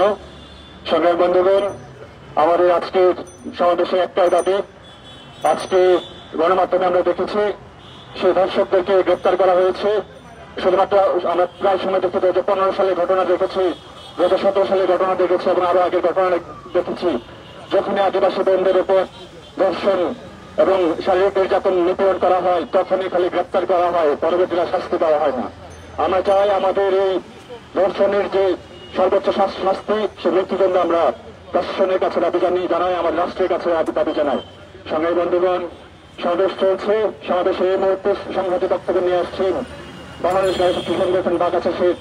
সংগ্রামী বন্ধুগণ, আমাদের আজকের সমাবেশে একটাই দাবি, আজকে গণমাধ্যমে আমরা দেখেছি সেই ধর্ষকদেরকে গ্রেপ্তার করা হয়েছে। শুধুমাত্র আমরা প্রায় সময় দেখতে পাই যে 15 সালে ঘটনা দেখেছি, 2017 সালে ঘটনা দেখেছি এবং আরো আগের ঘটনা দেখেছি, যখনই আদিবাসী বোনদের উপর ধর্ষণ এবং শারীরিক নির্যাতন নিপীড়ন করা হয়, তখনই খালি গ্রেপ্তার করা হয়, পরবর্তীতে শাস্তি দেওয়া হয় না। আমরা চাই আমাদের এই ধর্ষণের যে সর্বোচ্চ শাস্তি, সে মৃত্যুদণ্ড আমরা প্রশাসনের কাছে দাবি জানাই, আমাদের রাষ্ট্রের কাছে দাবি জানাই। সংগ্রামী বন্ধুগণ, সমাবেশ চলছে। সমাবেশে এই মুহূর্তে সংহতি বক্তব্য নিয়ে আসছেন বাংলাদেশ গার্হস্থ্য সংগঠন বাগাচাষের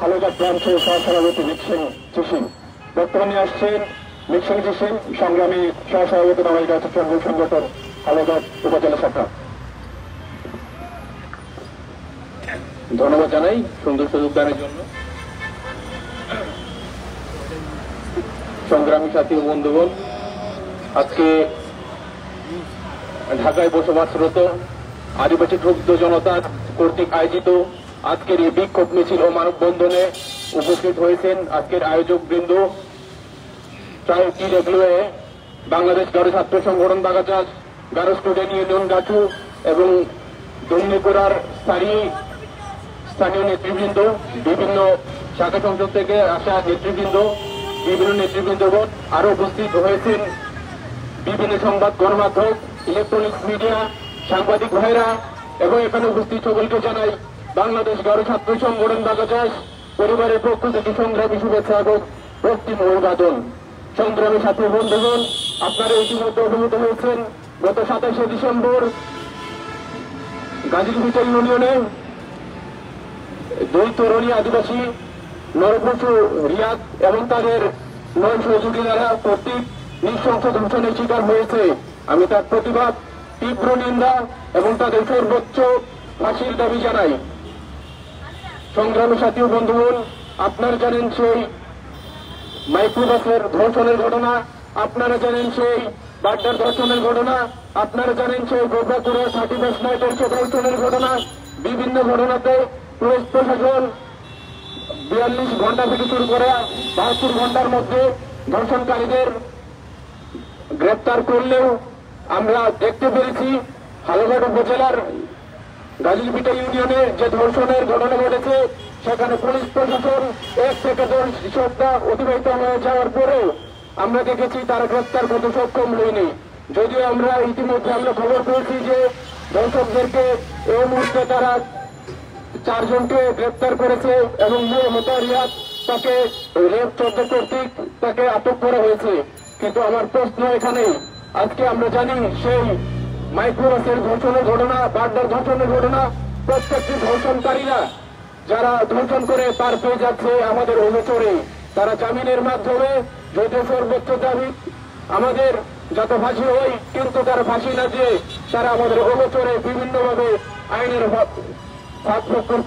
হালুঘাট ব্রাঞ্চের সহসভাপতি মিকসিং চিসিং। বক্তব্য নিয়ে আসছেন মিকসিং চিসিং, সংগ্রামী সহসভাপতি বাংলাদেশ গার্হস্থ্য সংগঠন হালুঘাট উপজেলা শাখা। ধন্যবাদ জানাই সুন্দর সুযোগ দানের জন্য। সংগ্রামী সাথী ও বন্ধুগণ, আজকে ঢাকায় বসবাসরত আদিবাসী ক্ষুব্ধ জনতা কর্তৃক আয়োজিত আজকের এই বিক্ষোভ মিছিল ও মানববন্ধনে উপস্থিত হয়েছেন আজকের আয়োজক বৃন্দ, TWA, বাংলাদেশ গারো ছাত্র সংগঠন বাগাচাষ, গারো স্টুডেন্ট ইউনিয়ন গাছু এবং দক্ষিণপুরার স্থানীয় নেতৃবৃন্দ, বিভিন্ন শাখা সংসদ থেকে আসা নেতৃবৃন্দ, বিভিন্ন নেতৃবৃন্দগণ আরো উপস্থিত হয়েছেন, বিভিন্ন সংবাদ গণমাধ্যম, ইলেকট্রনিক্স মিডিয়া, সাংবাদিক ভাইরা এবং এখানে উপস্থিত সকলকে জানাই বাংলাদেশ গারো ছাত্র সংগঠন বাংলাদেশ পরিবারের পক্ষ থেকে সংগ্রামী শুভেচ্ছা এবং রক্তিম অভিবাদন। সংগ্রামী সাথী বন্ধুগণ, আপনারা ইতিমধ্যে অভিভূত হয়েছেন গত 27শে ডিসেম্বর গাজীপুর ইউনিয়নে 2 তরুণী আদিবাসী নরপশু রিয়াদ এবং তাদের 9 সহযোগী দ্বারা কর্তৃক নৃশংস ধর্ষণের শিকার হয়েছে। আমি তার প্রতিবাদ, তীব্র নিন্দা এবং তাদের সর্বোচ্চ ফাঁসির দাবি জানাই। সংগ্রামী সাথী বন্ধুগণ, আপনারা জানেন সেই মাইক্রোবাসের ধর্ষণের ঘটনা, আপনারা জানেন সেই বাড্ডার ধর্ষণের ঘটনা, আপনারা জানেন সেই গোবরাকুড়া 31 নাইটের ধর্ষণের ঘটনা। বিভিন্ন ঘটনাতে পুলিশ প্রশাসন 42 ঘন্টা থেকে শুরু করে 72 ঘন্টার মধ্যে ধর্ষণকারীদের গ্রেপ্তার করলেও আমরা দেখতে পেরেছি হালুঘাট উপজেলার গাজীলপিটা ইউনিয়নে যে ধর্ষণের ঘটনা ঘটেছে সেখানে পুলিশ প্রশাসন 1 থেকে 2 সপ্তাহ অতিবাহিত হয়ে যাওয়ার পরেও আমরা দেখেছি তারা গ্রেপ্তার করতে সক্ষম হয়নি। যদিও আমরা ইতিমধ্যে আমরা খবর পেয়েছি যে ধর্ষকদেরকে এই মুহূর্তে তারা 4 জনকে গ্রেপ্তার করেছে এবং রিয়াদ তাকে রেপ চক্র কর্তৃক তাকে আটক করা হয়েছে। কিন্তু আমার প্রশ্ন এখানে, আজকে আমরা জানি সেই মাইক্রোবাসের ধর্ষণের ঘটনা, বাড্ডার ধর্ষণের ঘটনা, প্রত্যেকটি ধর্ষণকারীরা যারা ধর্ষণ করে পার পেয়ে যাচ্ছে আমাদের অভিযোগে, তারা জামিনের মাধ্যমে যদিও সর্বোচ্চ দাবি আমাদের যত ফাঁসি হয়, কিন্তু তারা ফাঁসি না দিয়ে তারা আমাদের অভিযোগে বিভিন্নভাবে আইনের ফাঁক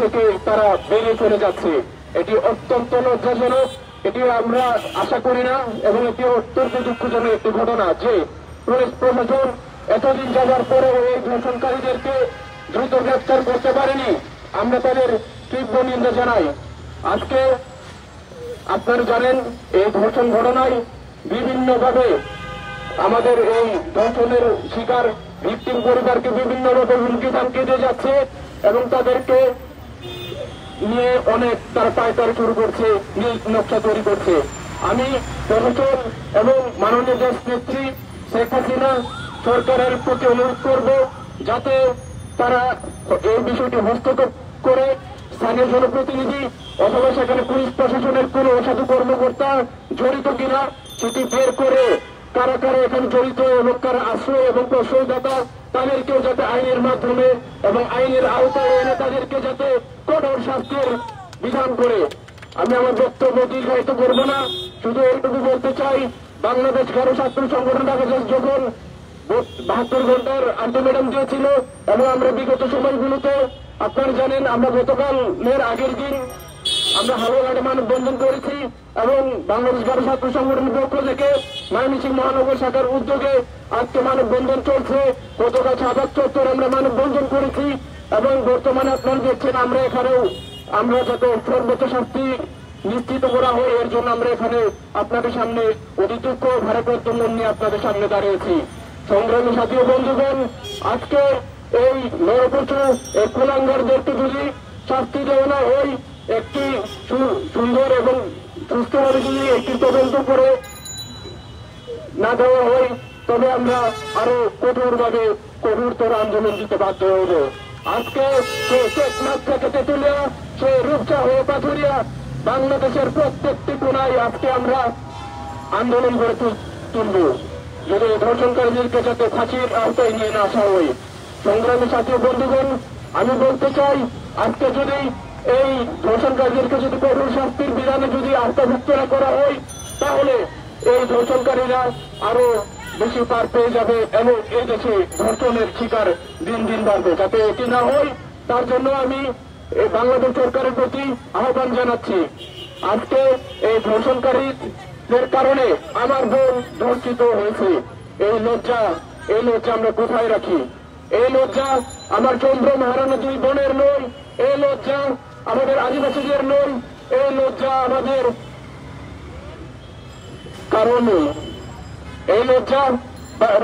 থেকে তারা বেরিয়ে চলে যাচ্ছে। এটি অত্যন্ত লজ্জাজনক, এটি আমরা আশা করি না এবং এটি অত্যন্ত দুঃখজনক একটি ঘটনা যে পুলিশ প্রশাসন এতদিন যাওয়ার পরেও এই ধর্ষণকারীদেরকে দ্রুত গ্রেপ্তার করতে পারেনি। আমরা তাদের তীব্র নিন্দা জানাই। আজকে আপনারা জানেন এই ধর্ষণ ঘটনায় বিভিন্নভাবে আমাদের এই ধর্ষণের শিকার ভিকটিম পরিবারকে বিভিন্নভাবে হুমকি ধামকি দিয়ে যাচ্ছে এবং তাদেরকে নিয়ে অনেক তারা পায়তারা শুরু করছে, নীল নকশা তৈরি করছে। আমি প্রশাসন এবং মাননীয় দেশ নেত্রী শেখ হাসিনা সরকারের প্রতি অনুরোধ করব যাতে তারা এই বিষয়টি হস্তক্ষেপ করে স্থানীয় জনপ্রতিনিধি অথবা সেখানে পুলিশ প্রশাসনের কোন অসাধু কর্মকর্তা জড়িত কিনা সেটি বের করে কারা কারা এখানে জড়িত এবং কারা আশ্রয় এবং প্রশ্রয়দাতা তাদেরকেও যাতে আইনের মাধ্যমে এবং আইনের আওতায় এনে তাদেরকে যাতে কঠোর শাস্তির বিধান করে। আমি আমার বক্তব্য দীর্ঘায়িত করব না, শুধু এইটুকু বলতে চাই, বাংলাদেশ গারো ছাত্র সংগঠন বাংলাদেশ যখন 72 ঘন্টার আলটিমেটাম দিয়েছিল এবং আমরা বিগত সময়গুলোতে আপনারা জানেন আমরা গতকালের আগের দিন আমরা হালুঘাটে মানববন্ধন করেছি এবং বাংলাদেশ গারো ছাত্র সংগঠনের পক্ষ থেকে ময়মনসিংহ মহানগর শাখার উদ্যোগে আজকে মানববন্ধন চলছে। গতকাল শাহবাগ চত্বর আমরা মানববন্ধন করেছি এবং বর্তমানে আপনারা দেখছেন আমরা এখানেও আমরা যাতে সর্বোচ্চ শাস্তি নিশ্চিত করা হয় এর জন্য আমরা এখানে আপনাদের সামনে অতি দুঃখ ভারাক্রান্ত মন নিয়ে আপনাদের সামনে দাঁড়িয়েছি। সংগ্রামী সাথী বন্ধুগণ, আজকে এই নরপশু এই কুলাঙ্গারদেরকে যদি শাস্তি দেওয়া না হয়, একটি সুন্দর এবং সুস্থভাবে যদি একটি তদন্ত করে না দেওয়া হয়, তবে আমরা আরো কঠোরভাবে কঠোরতর আন্দোলন দিতে বাধ্য হইব। আজকে সে টেকনাফ থেকে তেঁতুলিয়া, সে রূপসা হয়ে পাথুরিয়া, বাংলাদেশের প্রত্যেকটি কোনায় আজকে আমরা আন্দোলন করে তুলব যদি ধর্ষণকারীদেরকে যাতে ফাঁসির আওতায় নিয়ে না আসা হয়। সংগ্রামী সাথী বন্ধুগণ, আমি বলতে চাই আজকে যদি এই ধর্ষণকারীদেরকে যদি কঠোর শাস্তির বিধানে যদি আওতাভুক্ত না করা হয়, তাহলে এই ধর্ষণকারীরা আরো বেশি পার পেয়ে যাবে এবং এই দেশে ধর্ষণের শিকার দিন দিন বাড়বে। যাতে এটি না হয় তার জন্য আমি এই বাংলাদেশ সরকারের প্রতি আহ্বান জানাচ্ছি। আজকে এই ধর্ষণকারীদের কারণে আমার বোন ধর্ষিত হয়েছে, এই লজ্জা আমরা কোথায় রাখি? এই লজ্জা আমার চন্দ্র মহারানা 2 বোনের নয়, এই লজ্জা আমাদের আদিবাসীদের নয়, এই লজ্জা আমাদের কারণে, এই লজ্জা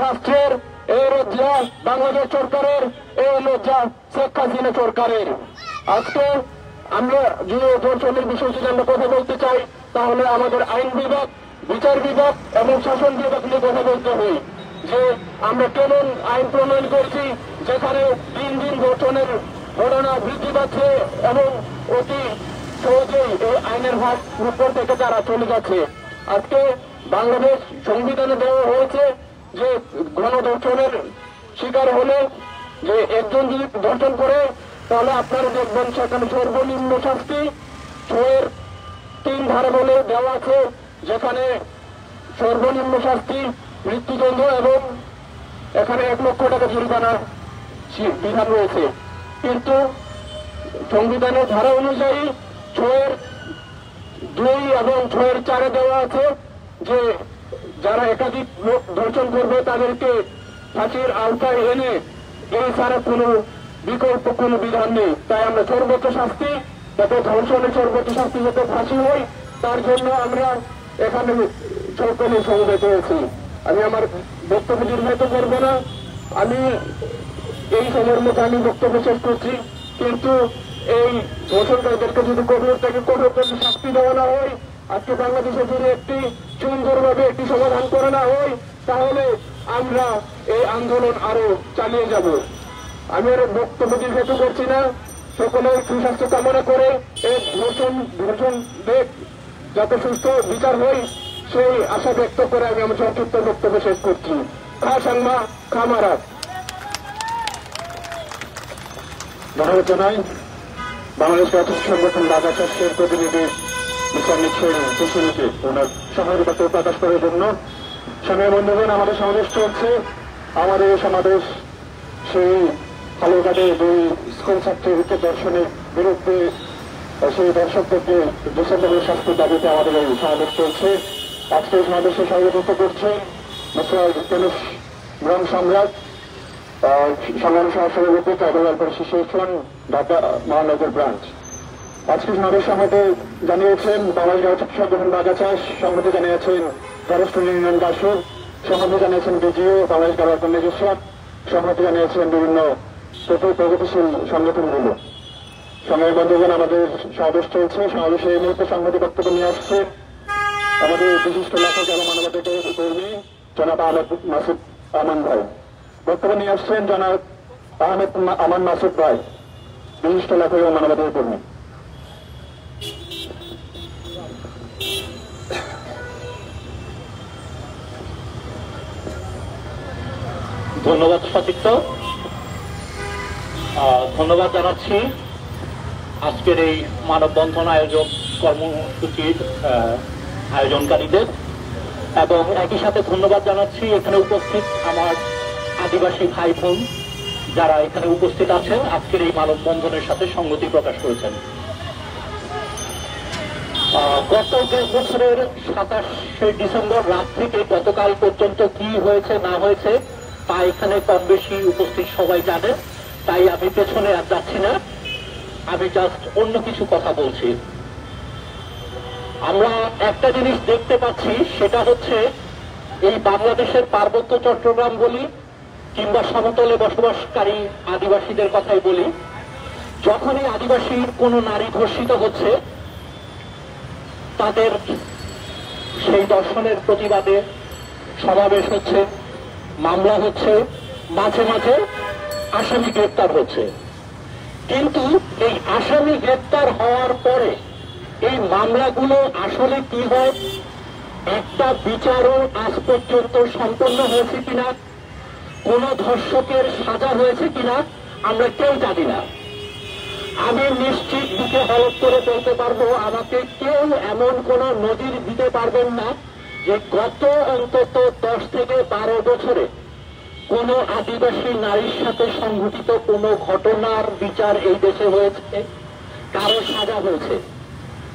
রাষ্ট্রের, এই লজ্জা বাংলাদেশ সরকারের, এই লজ্জা শেখ হাসিনা সরকারের। আজকে আমরা যে ধর্ষণের বিষয়টি আমরা কথা বলতে চাই, তাহলে আমাদের আইন বিভাগ, বিচার বিভাগ এবং শাসন বিভাগ নিয়ে কথা বলতে হয় যে আমরা কেমন আইন প্রণয়ন করছি যেখানে দিন দিন ধর্ষণের ঘটনা বৃদ্ধি পাচ্ছে এবং অতি সহজেই এই আইনের ভাগ উপর থেকে তারা চলে যাচ্ছে। আজকে বাংলাদেশ সংবিধানে দেওয়া হয়েছে যে গণধর্ষণের শিকার হলে যে একজন যদি ধর্ষণ করে তাহলে আপনারা দেখবেন সেখানে সর্বনিম্ন শাস্তি 6(3) ধারা বলে দেওয়া আছে, যেখানে সর্বনিম্ন শাস্তি মৃত্যুদণ্ড এবং এখানে 1 লক্ষ টাকা জরিমানা বিধান রয়েছে। কিন্তু সংবিধানের ধারা অনুযায়ী 6(2) এবং 6(4) দেওয়া আছে যে যারা একাধিক লোক ধর্ষণ করবে তাদেরকে ফাঁসির আওতায় এনে এই ছাড়া কোনো বিকল্প কোনো বিধান নেই। তাই আমরা সর্বোচ্চ শাস্তি যাতে ধর্ষণের সর্বোচ্চ শাস্তি যাতে ফাঁসি হয় তার জন্য আমরা এখানে সকলে সমবেত হয়েছি। আমি আমার বক্তব্য দীর্ঘায়িত করবো না, আমি এই সময়ের মধ্যে আমি বক্তব্য শেষ করছি। কিন্তু এই ধর্ষণকারীদেরকে যদি কঠোর থেকে কঠোর শাস্তি দেওয়া না হয়, আজকে বাংলাদেশে যদি একটি সুন্দরভাবে একটি সমাধান করে না হয়, তাহলে আমরা এই আন্দোলন আরো চালিয়ে যাব। আমি আর বক্তব্য দীর্ঘায়িত করছি না, সকলের সুস্বাস্থ্য কামনা করে এই ধর্ষণ যাতে সুস্থ বিচার হয় সেই আশা ব্যক্ত করে আমি আমার সংক্ষিপ্ত বক্তব্য শেষ করছি। খাসাংমা খামারাত। ধন্যবাদ জানাই বাংলাদেশ রাজ্য সংগঠন বাগাচাষের প্রতিনিধি মিস্টার নিচ্ছেন সুশীলকে ওনার সহযোগিতা প্রকাশ করার জন্য। সময় বন্ধুগণ, আমাদের সমাবেশ চলছে। আমাদের এই সমাবেশ সেই হালুঘাটে 2 স্কুল ছাত্রীর ধর্ষণের বিরুদ্ধে সেই দর্শকদেরকে ডিসেম্বরের শাস্তির দাবিতে আমাদের এই সমাবেশ চলছে। আজকে এই সমাবেশে সভাপতিত্ব করছেন মিস্টার টেনিস গ্রাম সম্রাট, সংগ্রাম সহসভাপতি ট্রাইবাল ওয়েলফেয়ার অ্যাসোসিয়েশন ঢাকা মহানগর ব্রাঞ্চ। আজকে সমাবেশ সংহতি জানিয়েছেন বাংলাদেশ রাজ্য সংগঠন বাগাচাষ, সংহতি জানিয়েছেন ফরেস্ট ইউনিয়ন বাসুর, সংহতি জানিয়েছেন বিজিও বাংলাদেশ গার্ড অর্গানাইজেশন, সংহতি জানিয়েছেন বিভিন্ন প্রগতিশীল সংগঠনগুলো। সংগ্রামী বন্ধুগণ, আমাদের সমাবেশ চলছে। সমাবেশে এই মুহূর্তে সংহতি বক্তব্য নিয়ে আসছে আমাদের বিশিষ্ট লেখক এবং মানবাধিকার কর্মী জনাব আহমেদ মাসুদ আমান ভাই। বক্তব্য নিয়ে আসছেন জনাব আহমেদ আমান মাসুদ ভাই, বিশিষ্ট লেখক এবং মানবাধিকার কর্মী। ধন্যবাদ সতীর্থ, ধন্যবাদ জানাচ্ছি আজকের এই মানববন্ধন আয়োজক কর্মসূচির আয়োজনকারীদের, এবং একই সাথে ধন্যবাদ জানাচ্ছি এখানে উপস্থিত আমার আদিবাসী ভাই বোন যারা এখানে উপস্থিত আছেন, আজকের এই মানববন্ধনের সাথে সংগতি প্রকাশ করেছেন। গত বছরের 27শে ডিসেম্বর রাত থেকে গতকাল পর্যন্ত কি হয়েছে না হয়েছে তা এখানে কম বেশি উপস্থিত সবাই জানে, তাই আমি পেছনে আর যাচ্ছি না, আমি জাস্ট অন্য কিছু কথা বলছি। আমরা একটা জিনিস দেখতে পাচ্ছি, সেটা হচ্ছে এই বাংলাদেশের পার্বত্য চট্টগ্রাম বলি কিংবা সমতলে বসবাসকারী আদিবাসীদের কথাই বলি, যখনই আদিবাসীর কোনো নারী ধর্ষিত হচ্ছে তাদের সেই ধর্ষণের প্রতিবাদে সমাবেশ হচ্ছে, মামলা হচ্ছে, মাঝে মাঝে আসামি গ্রেপ্তার হচ্ছে। কিন্তু এই আসামি গ্রেপ্তার হওয়ার পরে এই মামলাগুলো আসলে কি হয়, একটা বিচারও আজ পর্যন্ত সম্পন্ন হয়েছে কিনা, কোন ধর্ষকের সাজা হয়েছে কিনা আমরা কেউ জানি না। আমি নিশ্চিত বুকে হলফ করে বলতে পারবো, আমাকে কেউ এমন কোন নজির দিতে পারবেন না যে গত অন্তত 10 থেকে 12 বছরে কোন আদিবাসী নারীর সাথে সংঘটিত কোন ঘটনার বিচার এই দেশে হয়েছে, কারো সাজা হয়েছে,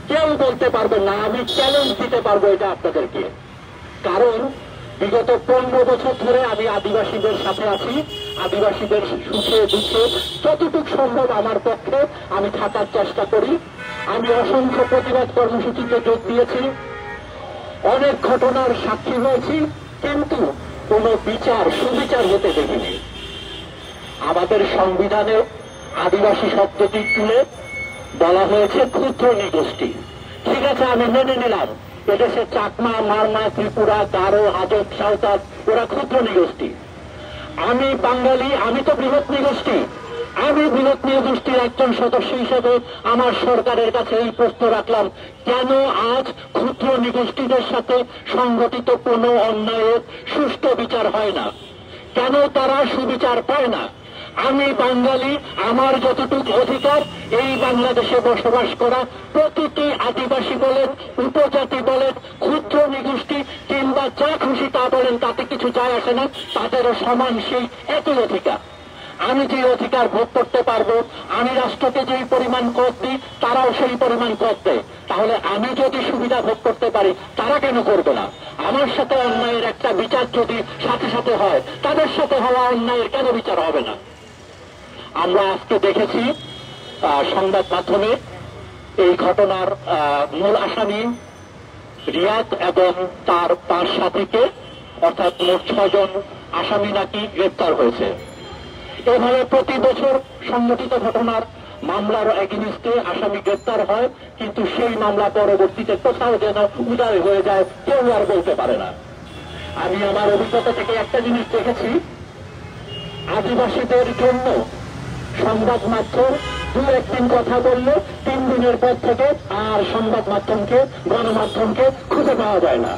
কেউ বলতে পারবে না। আমি চ্যালেঞ্জ দিতে পারবো এটা আপনাদেরকে, কারণ বিগত 15 বছর ধরে আমি আদিবাসীদের সাথে আছি, আদিবাসীদের সুখে দুঃখে যতটুকু সম্ভব আমার পক্ষে আমি থাকার চেষ্টা করি। আমি অসংখ্য প্রতিবাদ কর্মসূচিতে যোগ দিয়েছি, অনেক ঘটনার সাক্ষী হয়েছি, কিন্তু কোন বিচার সুবিচার হতে দেখিনি। আমাদের সংবিধানে আদিবাসী শব্দটি তুলে বলা হয়েছে ক্ষুদ্র নিগোষ্ঠী। ঠিক আছে, আমি মেনে নিলাম এদেশে চাকমা, মারমা, ত্রিপুরা, গারো, হাজব, সাঁওতাল ওরা ক্ষুদ্র নিগোষ্ঠী। আমি বাঙালি, আমি তো বৃহৎ নিগোষ্ঠী। আমি বৃহৎ নিগোষ্ঠীর একজন সদস্য হিসেবে আমার সরকারের কাছে এই প্রশ্ন রাখলাম, কেন আজ ক্ষুদ্র নিগোষ্ঠীদের সাথে সংগঠিত কোনো অন্যায়ের সুষ্ঠু বিচার হয় না? কেন তারা সুবিচার পায় না? আমি বাঙালি, আমার যতটুকু অধিকার এই বাংলাদেশে বসবাস করা প্রতিটি আদিবাসী বলেন, উপজাতি বলেন, ক্ষুদ্র নিগোষ্ঠী কিংবা যা খুশি তা বলেন, তাতে কিছু যায় আসে না, তাদেরও সমান সেই একই অধিকার। আমি যে অধিকার ভোগ করতে পারবো, আমি রাষ্ট্রকে যেই পরিমাণ কর দিই তারাও সেই পরিমাণ কর দেয়। তাহলে আমি যদি সুবিধা ভোগ করতে পারি, তারা কেন করবে না? আমার সাথে অন্যায়ের একটা বিচার যদি সাথে সাথে হয়, তাদের সাথে হওয়া অন্যায়ের কেন বিচার হবে না? আমরা আজকে দেখেছি সংবাদ মাধ্যমে এই ঘটনার মূল আসামি রিয়াদ এবং তার 5 সাথীকে, অর্থাৎ মোট 6 জন আসামি নাকি গ্রেপ্তার হয়েছে। এভাবে প্রতি বছর সংঘটিত ঘটনার মামলার এগেইনস্টে আসামি গ্রেপ্তার হয়, কিন্তু সেই মামলা পরবর্তীতে কোথাও যেন উদার হয়ে যায়, কেউ আর বলতে পারে না। আমি আমার অভিজ্ঞতা থেকে একটা জিনিস দেখেছি, আদিবাসীদের জন্য সংবাদ মাধ্যম 2-1 দিন কথা বললে 3 দিনের পর থেকে আর সংবাদ মাধ্যমকে, গণমাধ্যমকে খুঁজে পাওয়া যায় না।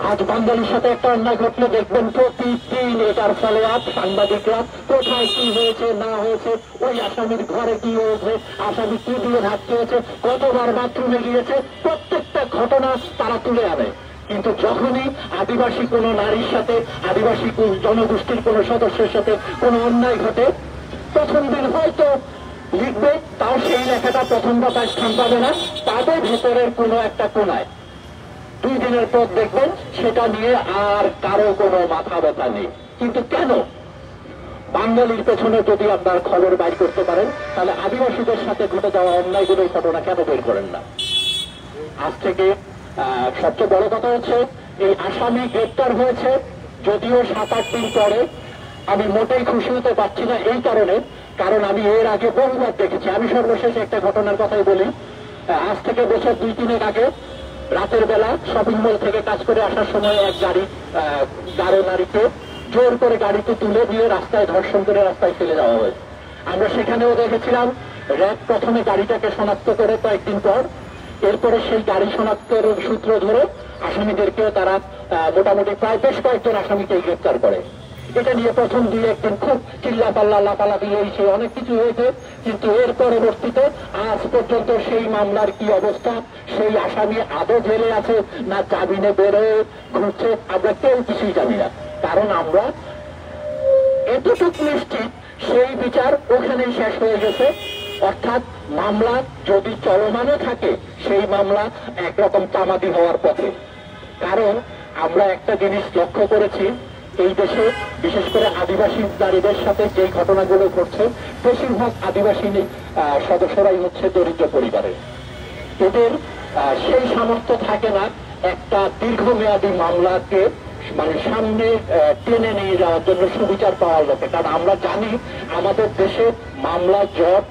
আজ বাঙালির সাথে একটা অন্যায় ঘটলে দেখবেন প্রতিদিন এটার ফলে সাংবাদিকরা কোথায় কি হয়েছে না হয়েছে, ওই আসামির ঘরে কি হয়েছে, আসামি কি দিয়ে ভাত খেয়েছে, কতবার বাথরুমে গিয়েছে, প্রত্যেকটা ঘটনা তারা তুলে আনে। কিন্তু যখনই আদিবাসী কোনো নারীর সাথে, আদিবাসী জনগোষ্ঠীর কোনো সদস্যের সাথে কোনো অন্যায় ঘটে, প্রথম দিন হয়তো লিখবে, তাও সেই লেখাটা প্রথম পাতায় স্থান পাবে না, তাদের ভেতরের কোনো একটা কোনায়। 2 দিনের পর দেখবেন সেটা নিয়ে আর কারো কোনো মাথা ব্যথা নেই। কিন্তু কেন? বাঙালির পেছনে যদি আপনার খবর বাইর করতে পারেন, তাহলে আদিবাসীদের সাথে ঘটে যাওয়া অন্যায়গুলোর ঘটনা কেন বের করেন না? আজ থেকে সবচেয়ে বড় কথা হচ্ছে, এই আসামি গ্রেপ্তার হয়েছে, যদিও 7-8 দিন পরে। আমি মোটেই খুশি হতে পারছি না এই কারণে, কারণ আমি এর আগে বহুবার দেখেছি। আমি সর্বশেষ একটা ঘটনার কথাই বলি। আজ থেকে বছর 2-3 আগে রাতের বেলা শপিং মল থেকে কাজ করে আসার সময় এক গারো নারীকে জোর করে গাড়িতে তুলে দিয়ে রাস্তায় ধর্ষণ করে রাস্তায় ফেলে দেওয়া হয়েছে। আমরা সেখানেও দেখেছিলাম র্যাব প্রথমে গাড়িটাকে শনাক্ত করে কয়েকদিন পর, এরপরে সেই গাড়ি শনাক্তের সূত্র ধরে আসামিদেরকেও তারা মোটামুটি প্রায় বেশ কয়েকজন আসামিকে গ্রেপ্তার করে। এটা নিয়ে প্রথম 2-1 দিন খুব চিল্লাপাল্লা, লাফালাফি হয়েছে, অনেক কিছু হয়েছে। কিন্তু এর পরবর্তীতে আজ পর্যন্ত সেই মামলার কি অবস্থা, সেই আসামি আদৌ জেলে আছে না জামিনে বেরোয় ঘুরছে, আমরা কেউ কিছুই জানি না। কারণ আমরা এতটুকু নিশ্চিত সেই বিচার ওখানেই শেষ হয়ে গেছে। অর্থাৎ মামলা যদি চলমানও থাকে, সেই মামলা একরকম তামাদি হওয়ার পথে। কারণ আমরা একটা জিনিস লক্ষ্য করেছি, এই দেশে বিশেষ করে আদিবাসী নারীদের সাথে যে ঘটনাগুলো ঘটছে, বেশিরভাগ আদিবাসী সদস্যরাই হচ্ছে দরিদ্র পরিবারের। এদের সেই সামর্থ্য থাকে না একটা দীর্ঘমেয়াদী মামলাকে মানে সামনে টেনে নিয়ে যাওয়ার জন্য সুবিচার পাওয়ার লোকে। কারণ আমরা জানি আমাদের দেশে মামলা জট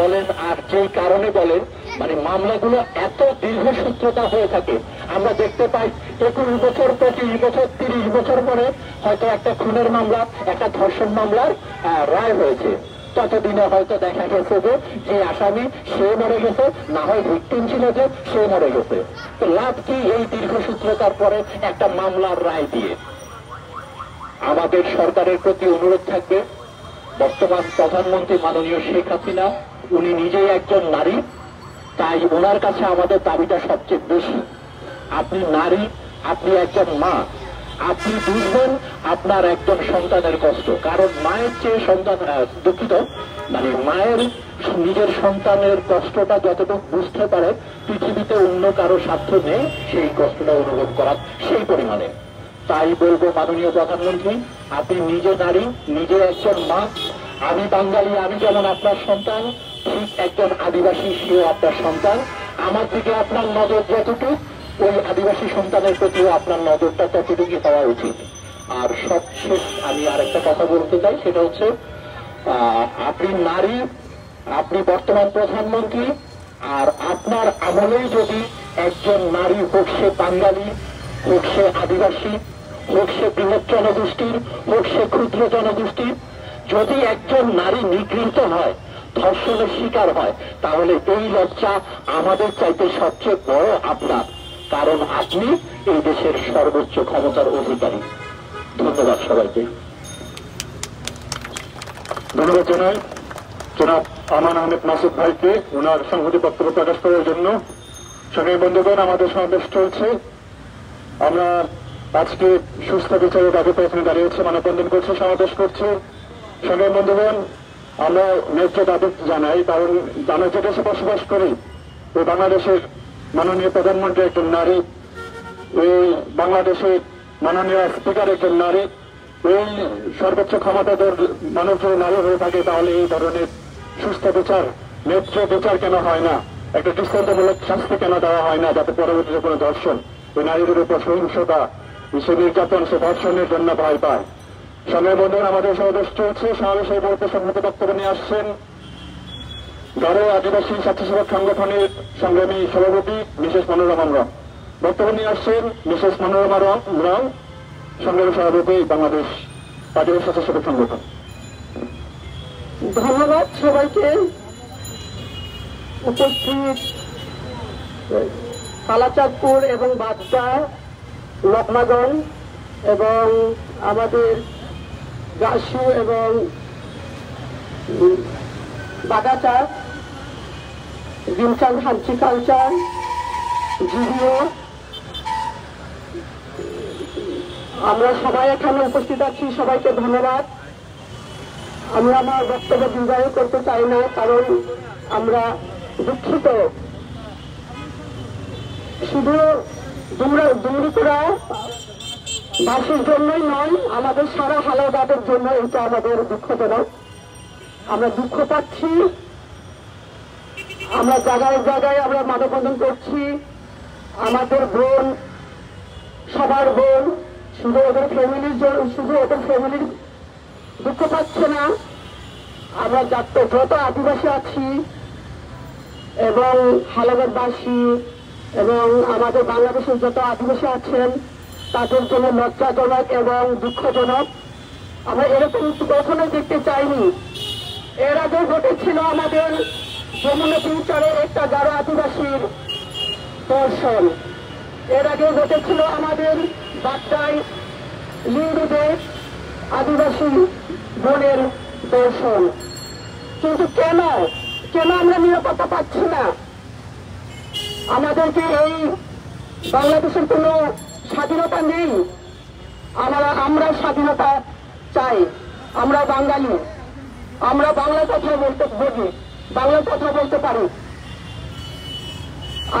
বলেন আর যেই কারণে বলেন, মানে মামলাগুলো এত দীর্ঘসূত্রতা হয়ে থাকে। আমরা দেখতে পাই 21 বছর, 25 বছর, 30 বছর পরে হয়তো একটা খুনের মামলা, একটা ধর্ষণ মামলার রায় হয়েছে। ততদিনে হয়তো দেখা গেছে যে আসামি সে মরে গেছে, না হয় ভিকটিম ছিল যে সে মরে গেছে। তো লাভ কি এই দীর্ঘসূত্রতার পরে একটা মামলার রায় দিয়ে? আমাদের সরকারের প্রতি অনুরোধ থাকবে, বর্তমান প্রধানমন্ত্রী মাননীয় শেখ হাসিনা, উনি নিজেই একজন নারী, তাই ওনার কাছে আমাদের দাবিটা সবচেয়ে বেশি। আপনি নারী, আপনি একজন মা, আপনি বুঝবেন আপনার একজন সন্তানের কষ্ট। কারণ মায়ের চেয়ে সন্তান, দুঃখিত, মানে মায়ের নিজের সন্তানের কষ্টটা যতটুকু বুঝতে পারে, পৃথিবীতে অন্য কারো সাধ্য নেই সেই কষ্টটা অনুভব করার সেই পরিমাণে। তাই বলবো মাননীয় প্রধানমন্ত্রী, আপনি নিজে নারী, নিজে একজন মা। আমি বাঙালি, আমি যেমন আপনার সন্তান, ঠিক একজন আদিবাসী সেও আপনার সন্তান। আমার দিকে আপনার নজর যতটুকু, ওই আদিবাসী সন্তানের প্রতিও আপনার নজরটা ততটুকুই হওয়া উচিত। আর সবশেষ আমি আরেকটা কথা বলতে চাই, সেটা হচ্ছে আপনি নারী, আপনি বর্তমান প্রধানমন্ত্রী, আর আপনার আমলেই যদি একজন নারী, হোক সে বাঙালি, হোক সে আদিবাসী, হোক সে বৃহৎ জনগোষ্ঠীর, হোক সে ক্ষুদ্র জনগোষ্ঠীর, যদি একজন নারী নিগৃহীত হয়, ধর্ষণের শিকার হয়, তাহলে এই লজ্জা আমাদের চাইতে সবচেয়ে বড় আপনার, কারণ আপনি এই দেশের সর্বোচ্চ ক্ষমতার অধিকারী। ধন্যবাদ সবাইকে। ধন্যবাদ জানাই জনাব আমান আহমেদ মাসুদ ভাইকে ওনার সংহতি বক্তব্য প্রকাশ করার জন্য। সংগ্রামী বন্ধুগণ, আমাদের সমাবেশ চলছে। আমরা আজকে সুস্থ বিচারের দাবিতে এখানে দাঁড়িয়েছে, মানববন্ধন করছে, সমাবেশ করছে। সংগ্রামী বন্ধুগণ, আমরা ন্যায্য দাবি জানাই, কারণ আমরা যে দেশে বসবাস করি, ওই বাংলাদেশের মাননীয় প্রধানমন্ত্রী একজন নারী, এই বাংলাদেশের মাননীয় স্পিকার একজন নারী, এই সর্বোচ্চ ক্ষমতাধর মানুষ যদি নারী হয়ে থাকে, তাহলে এই ধরনের সুস্থ বিচার, ন্যায্য বিচার কেন হয় না, একটা দৃষ্টান্তমূলক শাস্তি কেন দেওয়া হয় না, যাতে পরবর্তীতে কোনো ধর্ষণ, ওই নারীদের উপর সহিংসতা, সে নির্যাতন, সে ধর্ষণের জন্য ভয় পায়। সংগ্রামী বন্ধুগণ, আমাদের সমাবেশ চলছে। সমাবেশের মুহূর্তে সংহতি বক্তব্য নিয়ে আসছেন গারো আদিবাসী স্বেচ্ছাসেবক সংগঠনের সংগ্রামী সভাপতি মিসেস মনোরমা রাও। বক্তব্য নিয়ে আসছেন মিসেস মনোরমা রাও, সংগ্রামী সভাপতি বাংলাদেশ আদিবাসী স্বেচ্ছাসেবক সংগঠন। ধন্যবাদ সবাইকে। উপস্থিত কালাচাঁদপুর এবং বাদশা, লকমাগঞ্জ এবং আমাদের গাছু এবং বাগাচা, জিমচাঁদ হর্টিকালচার, জিডিও, আমরা সবাই এখানে উপস্থিত আছি, সবাইকে ধন্যবাদ। আমি আমার বক্তব্য দীর্ঘায়ু করতে চাই না, কারণ আমরা দুঃখিত। শুধু ডুমরিকুড়া বাসীর জন্যই নয়, আমাদের সারা হালদাদের জন্য এটা আমাদের দুঃখজনক। আমরা দুঃখ পাচ্ছি, আমরা জায়গায় জায়গায় আমরা মানববন্ধন করছি। আমাদের বোন, সবার বোন, শুধু ওদের ফ্যামিলির জন্য, শুধু ওদের ফ্যামিলির দুঃখ পাচ্ছে না, আমরা যত আদিবাসী আছি এবং হালদারবাসী এবং আমাদের বাংলাদেশের যত আদিবাসী আছেন, তাদের জন্য লজ্জাজনক এবং দুঃখজনক। আমরা এরকম কখনোই দেখতে চাইনি। এর আগে ঘটেছিল আমাদের যমুনা ফিউচারে একটা গারো আদিবাসীর দর্শন, এর আগে ঘটেছিল আমাদের বাড্ডায় লিঙ্গুদে আদিবাসী বোনের দর্শন। কিন্তু কেন আমরা নিরাপত্তা পাচ্ছি না? আমাদেরকে এই বাংলাদেশের কোনো স্বাধীনতা নেই? আমরা স্বাধীনতা চাই। আমরা বাঙালি, আমরা বাংলা কথা বলতে বুঝি, বাংলা কথা বলতে পারি।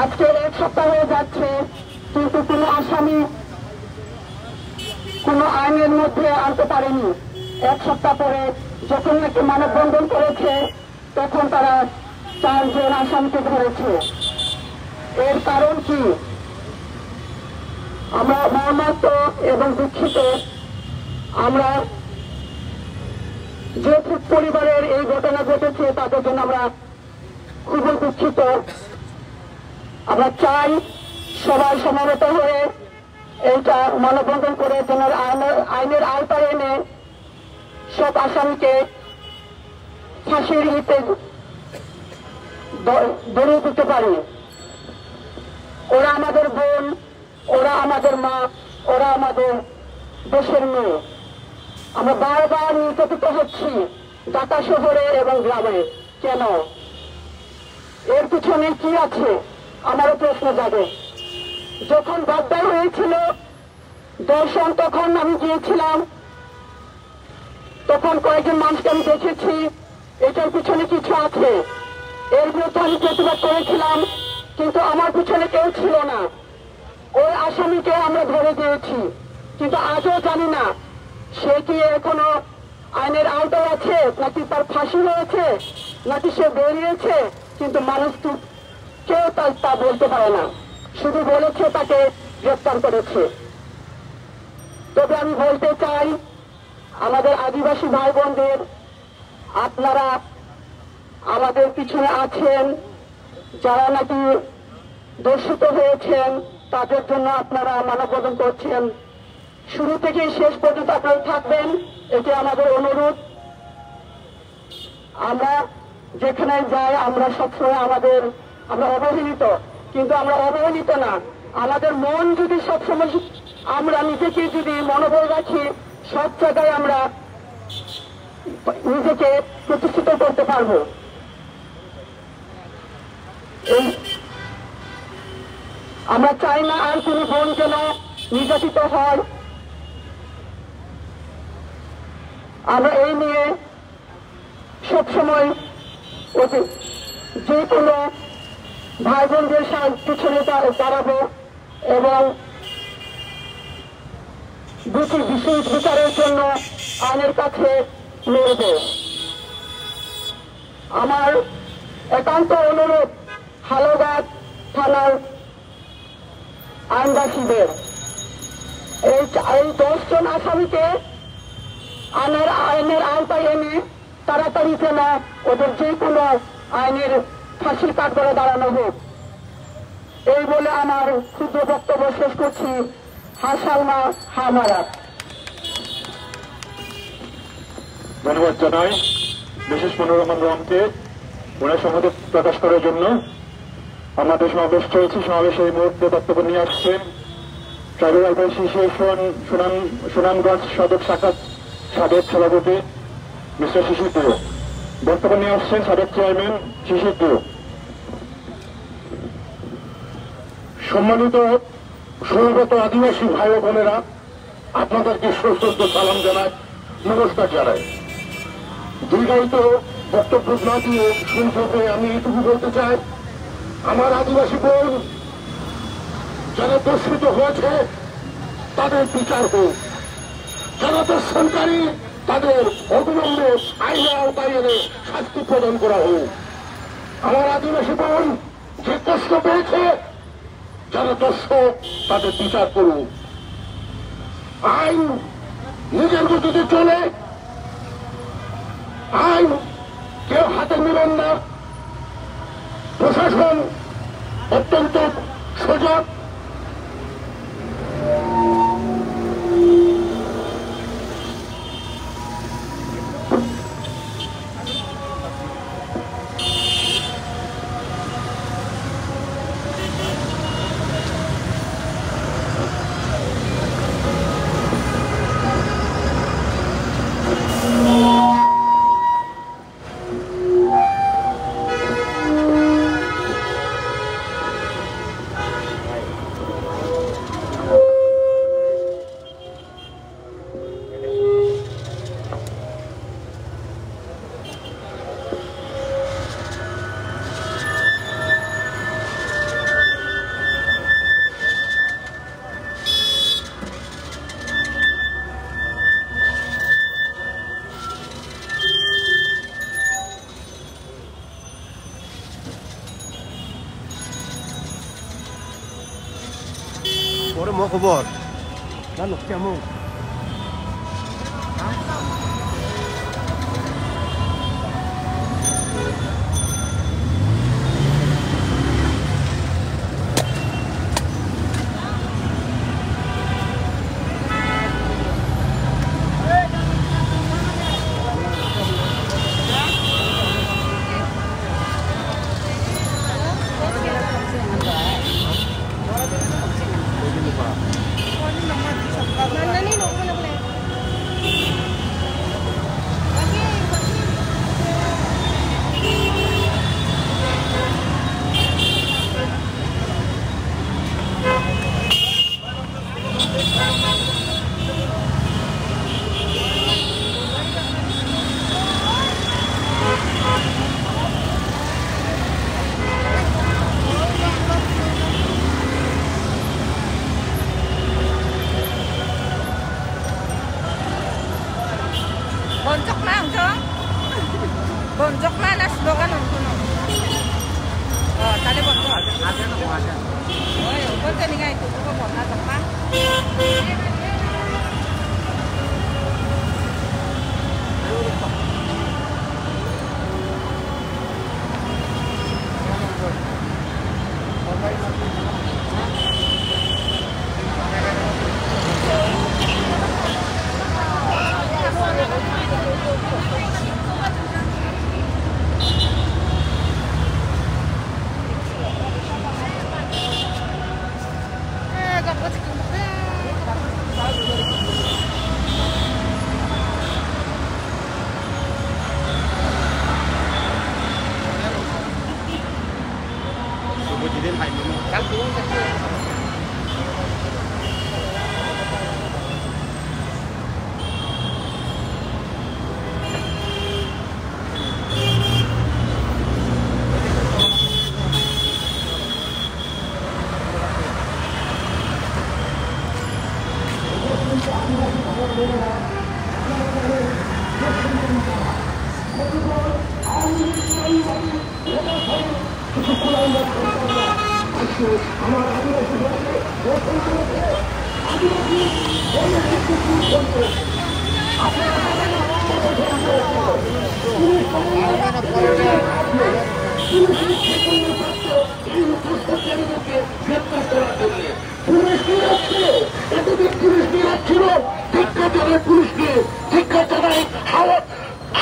আজকে 1 সপ্তাহ হয়ে যাচ্ছে, কিন্তু কোনো আসামি কোনো আইনের মধ্যে আনতে পারেনি। 1 সপ্তাহ পরে যখন নাকি মানববন্ধন করেছে, তখন তারা 4 জন আসামিকে ধরেছে। এর কারণ কি? আমরা মর্মাহত এবং দুঃখিত। আমরা যে পরিবারের এই ঘটনা ঘটেছে, তাদের জন্য আমরা খুবই দুঃখিত। আমরা চাই সবাই সমবেত হয়ে এইটা মানববন্ধন করে আইনের আওতায় এনে সব আসামিকে ফাঁসির ইতে ধরিয়ে দিতে পারি। ওরা আমাদের বোন, ওরা আমাদের মা, ওরা আমাদের দেশের মেয়ে। আমরা বারবার নির্যাতিত হচ্ছি ঢাকা শহরে এবং গ্রামে। কেন? এর পিছনে কি আছে? আমারও প্রশ্ন জাগে। যখন বাড্ডায় হয়েছিল দর্শন, তখন আমি গিয়েছিলাম, তখন কয়েকজন মানুষকে আমি দেখেছি। এটার পিছনে কিছু আছে, এর বিরুদ্ধে আমি প্রতিবাদ করেছিলাম, কিন্তু আমার পিছনে কেউ ছিল না। ওই আসামিকে আমরা ধরে দিয়েছি, কিন্তু আজও জানি না সে কি এখনো আইনের আওতায় আছে, নাকি তার ফাঁসি হয়েছে, নাকি সে বেরিয়েছে। কিন্তু মানুষ কেউ তা বলতে পারে না, শুধু বলেছে তাকে গ্রেফতার করেছে। তবে আমি বলতে চাই আমাদের আদিবাসী ভাই বোনদের, আপনারা আমাদের পিছনে আছেন, যারা নাকি দর্শিত হয়েছেন, তাদের জন্য আপনারা মানববন্ধন করছেন। শুরু থেকে শেষ পর্যন্ত আপনারা থাকবেন, এটি আমাদের অনুরোধ। আমরা যেখানে যাই আমরা সবসময় আমরা অবহেলিত, কিন্তু আমরা অবহেলিত না। আমাদের মন যদি সবসময় আমরা নিজেকে যদি মনোবল রাখি, সব জায়গায় আমরা নিজেকে প্রতিষ্ঠিত করতে পারবো। আমরা চাই না আর কোন বোন যেন নির্যাতিত হয়। আমরা এই নিয়ে সবসময় যে কোনো ভাই বোনদের পিছনে দাঁড়াবো এবং বিশেষ বিচারের জন্য আইনের কাছে লড়ব। আমার একান্ত অনুরোধ হালুঘাট থানার আইনবাসীদের এই 10 জন আসামিকে আইনের আওতায় এনে তাড়াতাড়ি যেন ওদের যে কোনো আইনের ফাঁসির কাঠগড়ায় দাঁড়ানো হোক। এই বলে আমার ক্ষুদ্র বক্তব্য শেষ করছি। হাসালমা হামারা। ধন্যবাদ জানাই বিশেষ মনোরমা রমকে ওনার সম্মতি প্রকাশ করার জন্য। আমাদের সমাবেশ চলছে, সমাবেশে এই মুহূর্তে বক্তব্য নিয়ে আসছেন ট্রাইবাল ওয়েলফেয়ার অ্যাসোসিয়েশন সুনামগঞ্জ সদর শাখার সাবেক সভাপতি মিস্টার শিশির গুরু। বক্তব্য নিয়ে আসছেন সাবেক চেয়ারম্যান শিশির গুরু। সম্মানিত সর্বত আদিবাসী ভাই ও বোনেরা, আপনাদেরকে সশ্রদ্ধ সালাম জানাই, নমস্কার জানাই। দীর্ঘায়িত বক্তব্য না দিয়ে সংক্ষেপে আমি এটুকু বলতে চাই, আমার আদিবাসী বোন যারা দর্শিত হয়েছে তাদের বিচার হোক, যারা দর্শনকারী তাদের অবিলম্বে আইনের আওতায় এনে শাস্তি প্রদান করা হোক। আমার আদিবাসী বোন যে কষ্ট পেয়েছে, যারা দর্শক তাদের বিচার করুন। আইন নিজের গতিতে চলে, আইন কেউ হাতে নেবেন না। প্রশাসন অত্যন্ত সজাগ। পরে মো খবর জানো কেমন